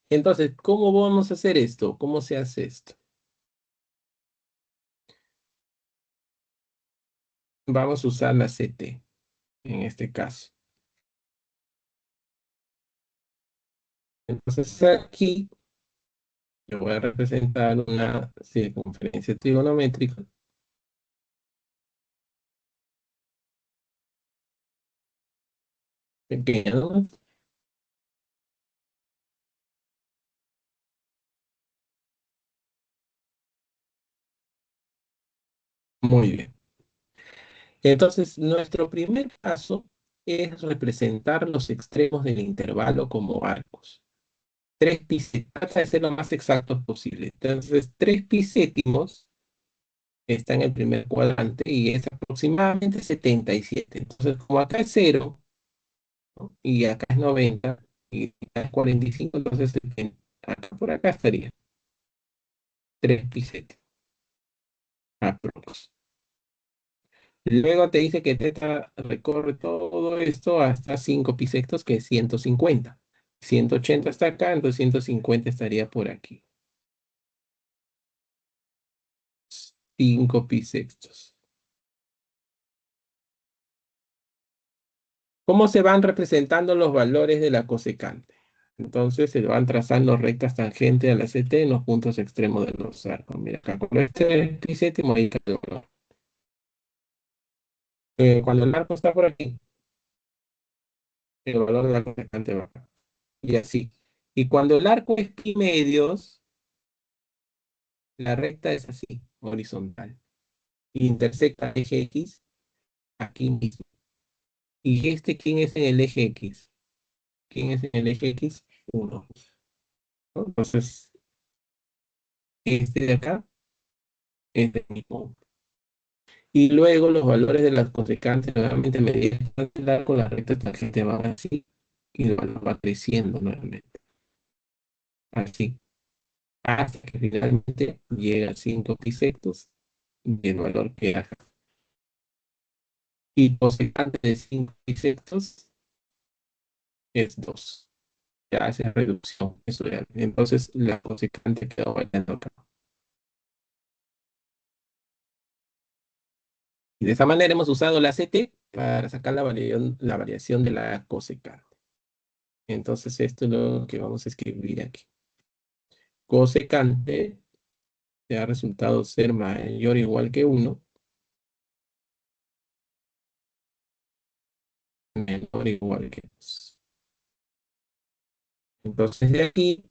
Entonces, ¿cómo vamos a hacer esto? ¿Cómo se hace esto? Vamos a usar la CT en este caso. Entonces aquí yo voy a representar una circunferencia trigonométrica pequeña, ¿no? Muy bien. Entonces, nuestro primer paso es representar los extremos del intervalo como arcos. 3 pi séptimos, trata de ser lo más exactos posible. Entonces, 3 pi séptimos está en el primer cuadrante y es aproximadamente 77. Entonces, como acá es 0, ¿no? Y acá es 90 y acá es 45, entonces acá por acá estaría 3 pi séptimos aprox. Luego te dice que teta recorre todo esto hasta 5 pi sextos, que es 150. 180 está acá, entonces 150 estaría por aquí. 5 pi sextos. ¿Cómo se van representando los valores de la cosecante? Entonces se van trazando rectas tangentes a la CT en los puntos extremos de los arcos. Mira, acá con este pi séptimo ahí cae el valor. Cuando el arco está por aquí, el valor de la cosecante va acá. Y así. Y cuando el arco es pi medios, la recta es así, horizontal. Intersecta el eje X aquí mismo. ¿Y este quién es en el eje X? ¿Quién es en el eje X? 1. ¿No? Entonces, este de acá es del mismo. Y luego los valores de las cosecantes, nuevamente, medida el arco, la recta tangente va así y el valor va creciendo nuevamente. Así. Hasta que finalmente llega a 5 pisectos y el valor que acá. Y cosecante de 5 pisectos es 2. Ya hace reducción. Eso ya. Entonces la cosecante quedó variando acá. Y de esa manera hemos usado la CT para sacar la variación de la cosecante. Entonces esto es lo que vamos a escribir aquí. Cosecante te ha resultado ser mayor o igual que 1, menor o igual que 2. Entonces de aquí,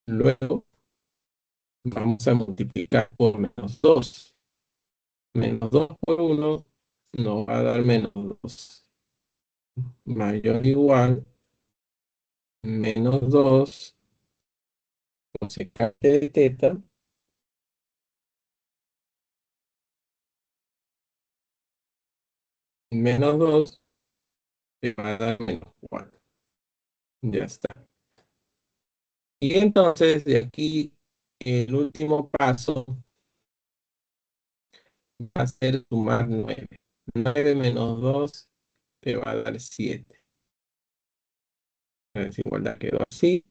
luego vamos a multiplicar por menos 2. Menos 2 por 1 nos va a dar menos 2. Mayor o igual, menos 2 cosecante de teta, menos 2 te va a dar menos 4. Ya está. Y entonces de aquí, el último paso va a ser sumar 9. 9 menos 2 te va a dar 7. La desigualdad quedó así.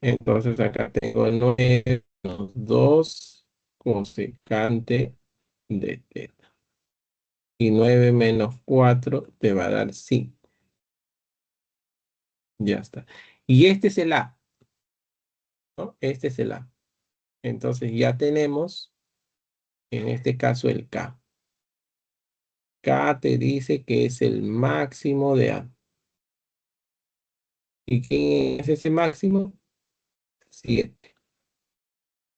Entonces acá tengo 9 menos 2 cosecante de teta. Y 9 menos 4 te va a dar 5. Ya está. Y este es el A, ¿no? Este es el A. Entonces ya tenemos, en este caso, el K. K te dice que es el máximo de A. ¿Y quién es ese máximo? 7.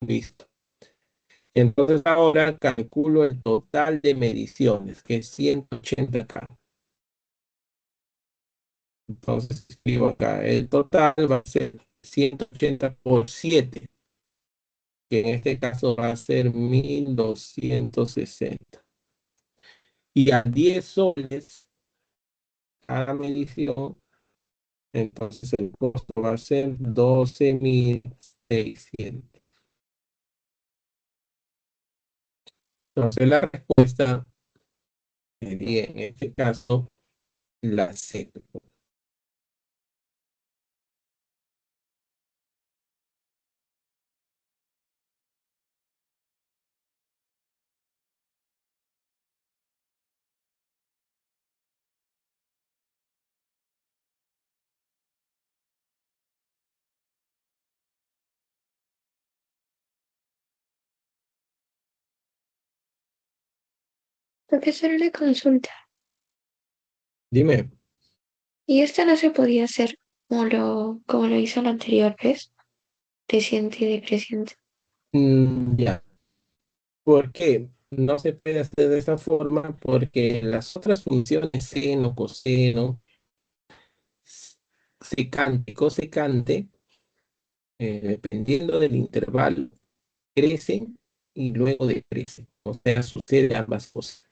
Listo. Entonces ahora calculo el total de mediciones, que es 180K. Entonces escribo acá, el total va a ser 180 por 7, que en este caso va a ser 1260. Y a 10 soles cada medición, entonces el costo va a ser 12.600. Entonces la respuesta sería en este caso la C. Tengo que hacer una consulta. Dime. Y esta no se podía hacer como lo hizo la anterior vez, creciente y decreciente. Ya. ¿Por qué? No se puede hacer de esa forma porque las otras funciones seno, coseno, secante, cosecante, dependiendo del intervalo, crecen y luego decrecen. O sea, sucede ambas cosas.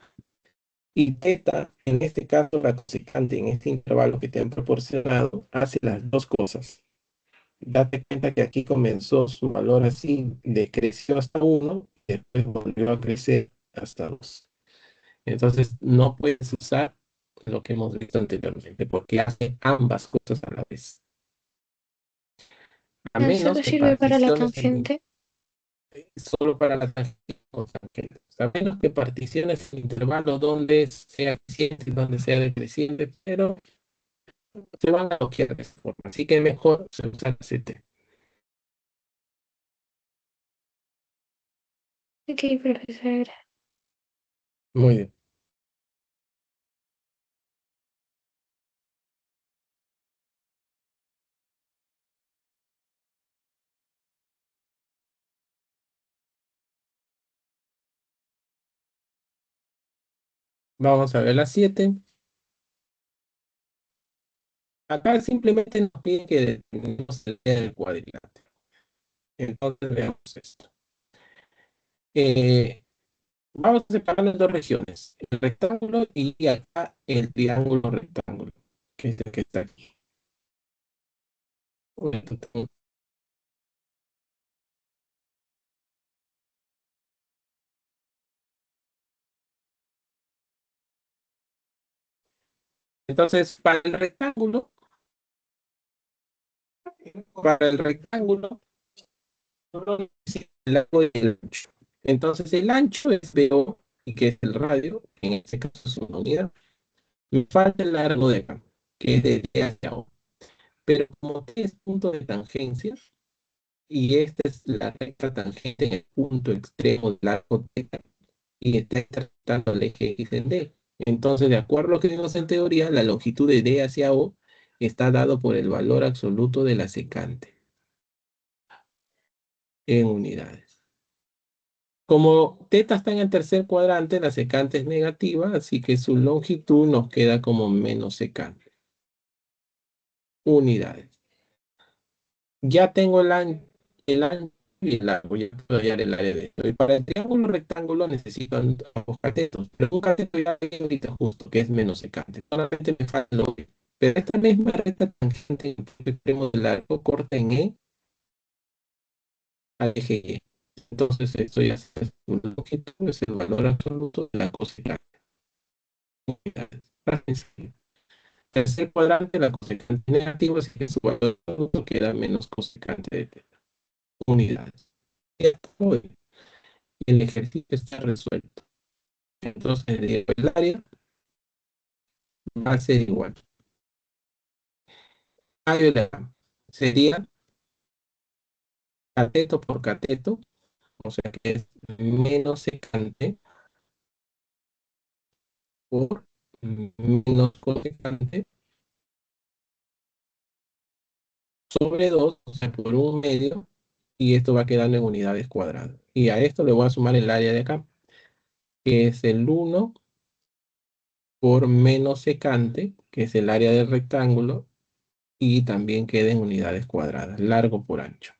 Y teta, en este caso, la cosecante en este intervalo que te han proporcionado, hace las dos cosas. Date cuenta que aquí comenzó su valor así, decreció hasta 1, después volvió a crecer hasta 2. Entonces, no puedes usar lo que hemos visto anteriormente, porque hace ambas cosas a la vez, a No, menos solo que sirve para la particiones tangente. solo para la tangente o tangente. A menos que particiones el intervalo donde sea creciente y donde sea decreciente, pero se van a bloquear de esa forma. Así que mejor se usa la CT. Ok, profesora. Muy bien. Vamos a ver la 7. Acá simplemente nos pide que determinemos el área del cuadrilátero. Entonces veamos esto. Eh, Vamos a separarlo en dos regiones, el rectángulo y acá el triángulo rectángulo, que es el que está aquí. Entonces, para el rectángulo, solo necesito el largo y el ancho. Entonces, el ancho es BO, y que es el radio, en este caso es una unidad. Me falta el largo de acá, que es de D hacia O. Pero como T es punto de tangencia, y esta es la recta tangente en el punto extremo del arco θ, y está tratando el eje X en D. Entonces, de acuerdo a lo que vimos en teoría, la longitud de D hacia O está dado por el valor absoluto de la secante en unidades. Como θ está en el tercer cuadrante, la secante es negativa, así que su longitud nos queda como menos secante. Unidades. Ya tengo el ancho y el largo, ya puedo hallar el área de esto. Y para el triángulo rectángulo necesito ambos catetos, pero un cateto ya tengo ahorita justo, que es menos secante. Solamente me falta el doble. Pero esta misma recta tangente en el punto extremo del arco corta en E al eje Y. Entonces estoy haciendo una longitud, es el valor absoluto de la cosecante. Unidades. Más sencillo. Tercer cuadrante, la cosecante negativa, así que su valor absoluto queda menos cosecante de θ. Unidades. Y el ejercicio está resuelto. Entonces, el área va a ser igual. Radio de A sería cateto por cateto, o sea que es menos secante por menos cosecante sobre 2, o sea, por un medio y esto va quedando en unidades cuadradas. Y a esto le voy a sumar el área de acá, que es el 1 por menos secante, que es el área del rectángulo, y también queda en unidades cuadradas, largo por ancho.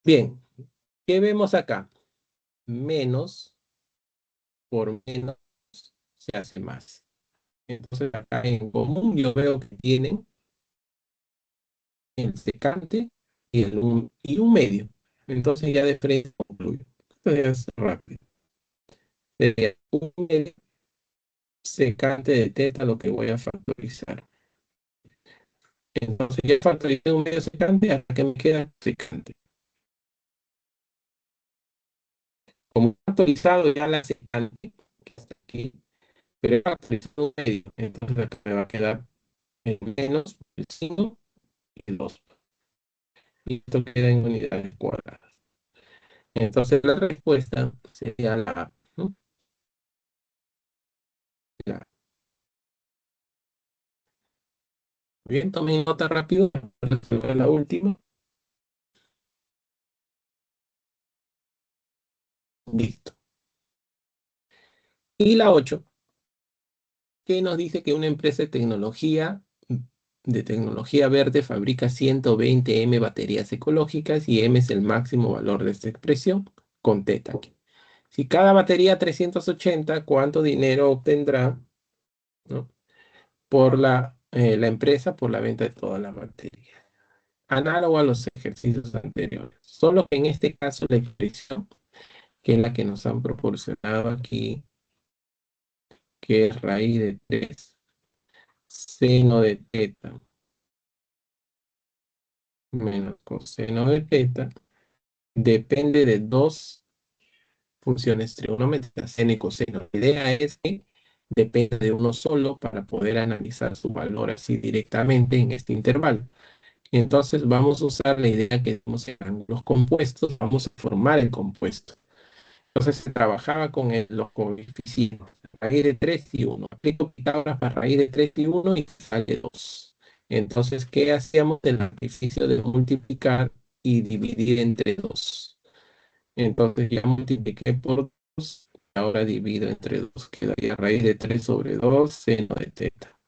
Bien, ¿qué vemos acá? Menos por menos se hace más. Entonces acá en común yo veo que tienen el secante y un medio. Entonces ya de frente concluyo. Esto es rápido. Sería un medio secante de teta lo que voy a factorizar. Entonces ya factoricé un medio secante, hasta que me queda secante. Como he factorizado ya la secante, que está aquí, pero he factorizado un medio, entonces acá me va a quedar el menos, el 5 y el 2. Y esto queda en unidades cuadradas. Entonces la respuesta sería la A, ¿no? La A. Bien, tomen nota rápido para resolver la última. Listo. Y la 8, que nos dice que una empresa de tecnología verde fabrica 120 M baterías ecológicas y M es el máximo valor de esta expresión con teta aquí. Si cada batería 380, ¿cuánto dinero obtendrá, ¿no? por la empresa por la venta de todas las baterías? Análogo a los ejercicios anteriores, solo que en este caso la expresión, que es la que nos han proporcionado aquí, que es raíz de 3 seno de teta menos coseno de teta, depende de dos funciones trigonométricas, seno y coseno. La idea es que depende de uno solo para poder analizar su valor así directamente en este intervalo. Entonces vamos a usar la idea que tenemos en ángulos compuestos, vamos a formar el compuesto. Entonces se trabajaba con los coeficientes, raíz de 3 y 1. Aplico Pitágoras para raíz de 3 y 1 y sale 2. Entonces, ¿qué hacíamos? El ejercicio de multiplicar y dividir entre 2. Entonces ya multipliqué por 2, ahora divido entre 2. Quedaría raíz de 3 sobre 2 seno de teta.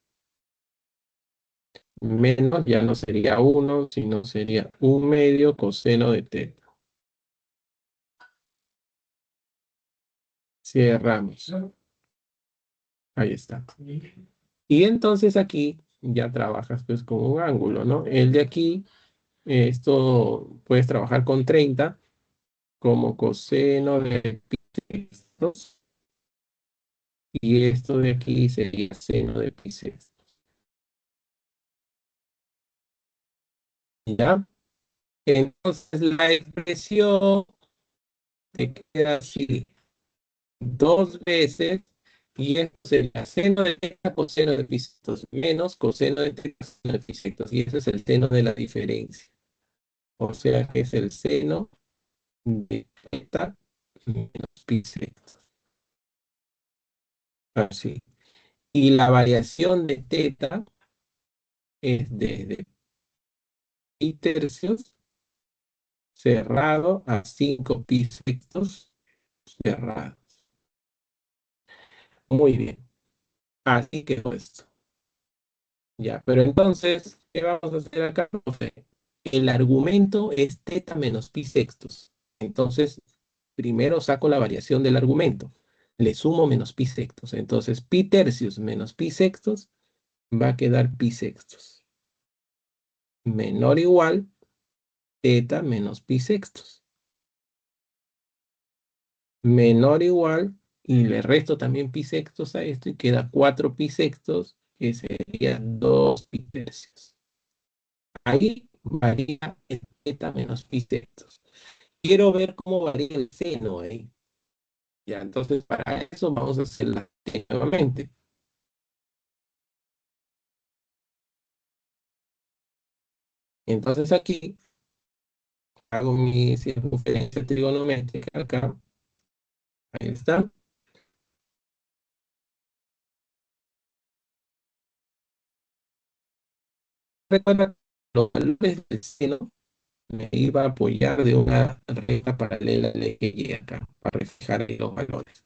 Menos ya no sería 1, sino sería un medio coseno de teta. Cerramos. Ahí está. Y entonces aquí ya trabajas pues con un ángulo, ¿no? El de aquí, esto puedes trabajar con 30 como coseno de pi sextos, y esto de aquí sería seno de pi sextos. ¿Ya? Entonces la expresión te queda así dos veces, y esto sería seno de teta coseno de pi sextos menos coseno de teta coseno de pi sextos, y ese es el seno de la diferencia. O sea que es el seno de teta menos pi sextos. Así. Y la variación de teta es desde pi tercios cerrado a 5 pi sextos cerrados. Muy bien. Así quedó esto. Ya, pero entonces, ¿qué vamos a hacer acá, profe? El argumento es teta menos pi sextos. Entonces, primero saco la variación del argumento. Le sumo menos pi sextos. Entonces, pi tercios menos pi sextos va a quedar pi sextos. Menor o igual teta menos pi sextos. Menor o igual, y le resto también pi sextos a esto y queda 4 pi sextos, que sería 2 pi tercios. Ahí varía el teta menos pi sextos. Quiero ver cómo varía el seno ahí. Ya, entonces para eso vamos a hacer la T nuevamente. Entonces aquí hago mi circunferencia trigonométrica acá. Ahí está. Recuerda los valores del seno me iba a apoyar de una recta paralela al eje Y acá, para reflejar ahí los valores.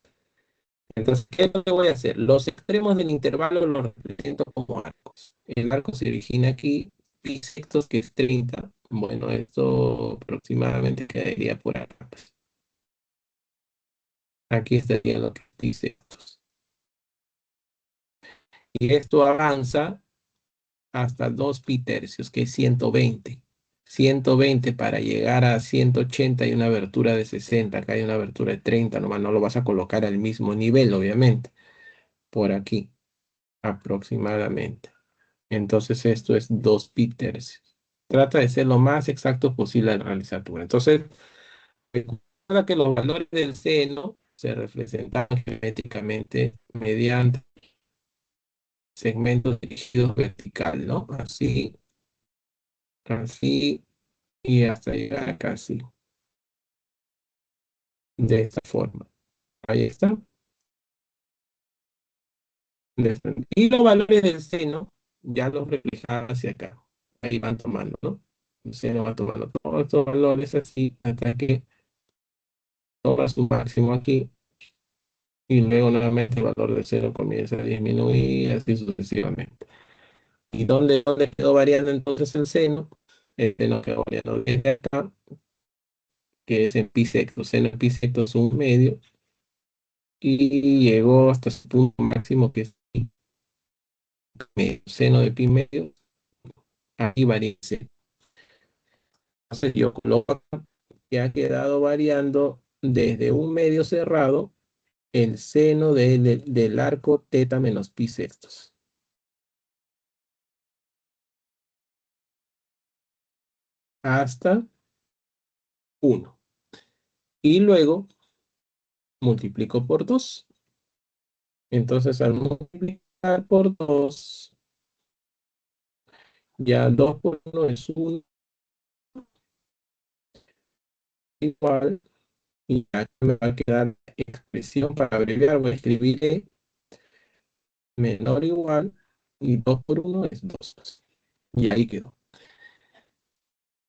Entonces, ¿qué es lo que voy a hacer? Los extremos del intervalo los represento como arcos. El arco se origina aquí, pi sextos, que es 30. Bueno, esto aproximadamente quedaría por acá, pues. Aquí estaría lo que es pi sextos. Y esto avanza hasta 2 pi tercios, que es 120. 120 para llegar a 180 y una abertura de 60. Acá hay una abertura de 30, nomás no lo vas a colocar al mismo nivel, obviamente. Por aquí, aproximadamente. Entonces esto es 2 pi tercios. Trata de ser lo más exacto posible al realizar tu. Entonces, recuerda que los valores del seno se representan geométricamente mediante segmentos dirigidos vertical, ¿no? Así, así y hasta llegar acá, así. De esta forma. Ahí está. Y los valores del seno ya los reflejan hacia acá. Ahí van tomando, ¿no? El seno va tomando todos estos valores así hasta que toma su máximo aquí y luego nuevamente el valor del seno comienza a disminuir así sucesivamente. ¿Y dónde quedó variando entonces el seno? El seno quedó variando desde acá, que es en pi sexto. Seno en pi sexto es un medio y llegó hasta su punto máximo que es pi medio. Seno de pi medio, aquí varía el seno. Entonces yo coloco acá que ha quedado variando desde un medio cerrado el seno del arco teta menos pi sextos hasta 1. Y luego multiplico por 2. Entonces al multiplicar por 2, ya 2 por 1 es 1 igual. Y acá me va a quedar expresión para abreviar. Voy a escribir E menor o igual. Y 2 por 1 es 2. Y ahí quedó.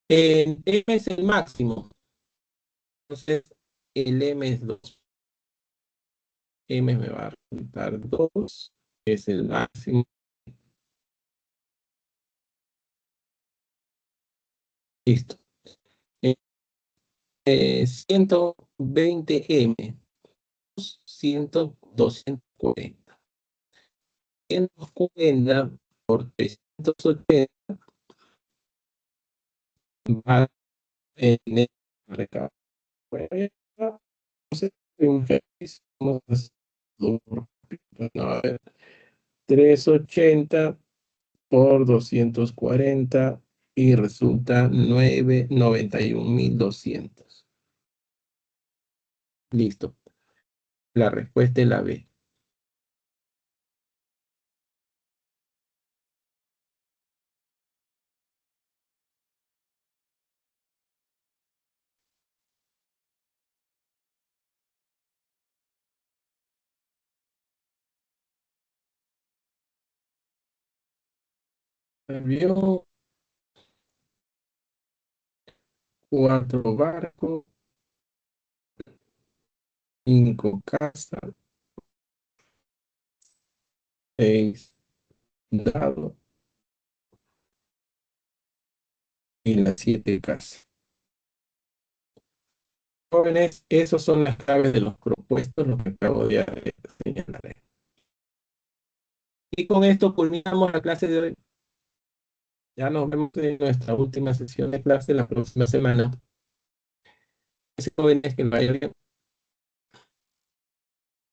El M es el máximo. Entonces el M es 2. M me va a resultar 2. Es el máximo. Listo. 120M. 240. 140 por 380 va en el mercado. Bueno, ya, no sé, un feliz, vamos a hacerlo rápido. No, a ver, 380 por 240 y resulta 91.200. Listo. La respuesta es la B. Avión, 4 barcos, 5 casas, 6 dados y las 7 casas. Jóvenes, esas son las claves de los propuestos, lo que acabo de señalar. Y con esto culminamos la clase de hoy. Ya nos vemos en nuestra última sesión de clase la próxima semana. Jóvenes, que lo vayan bien.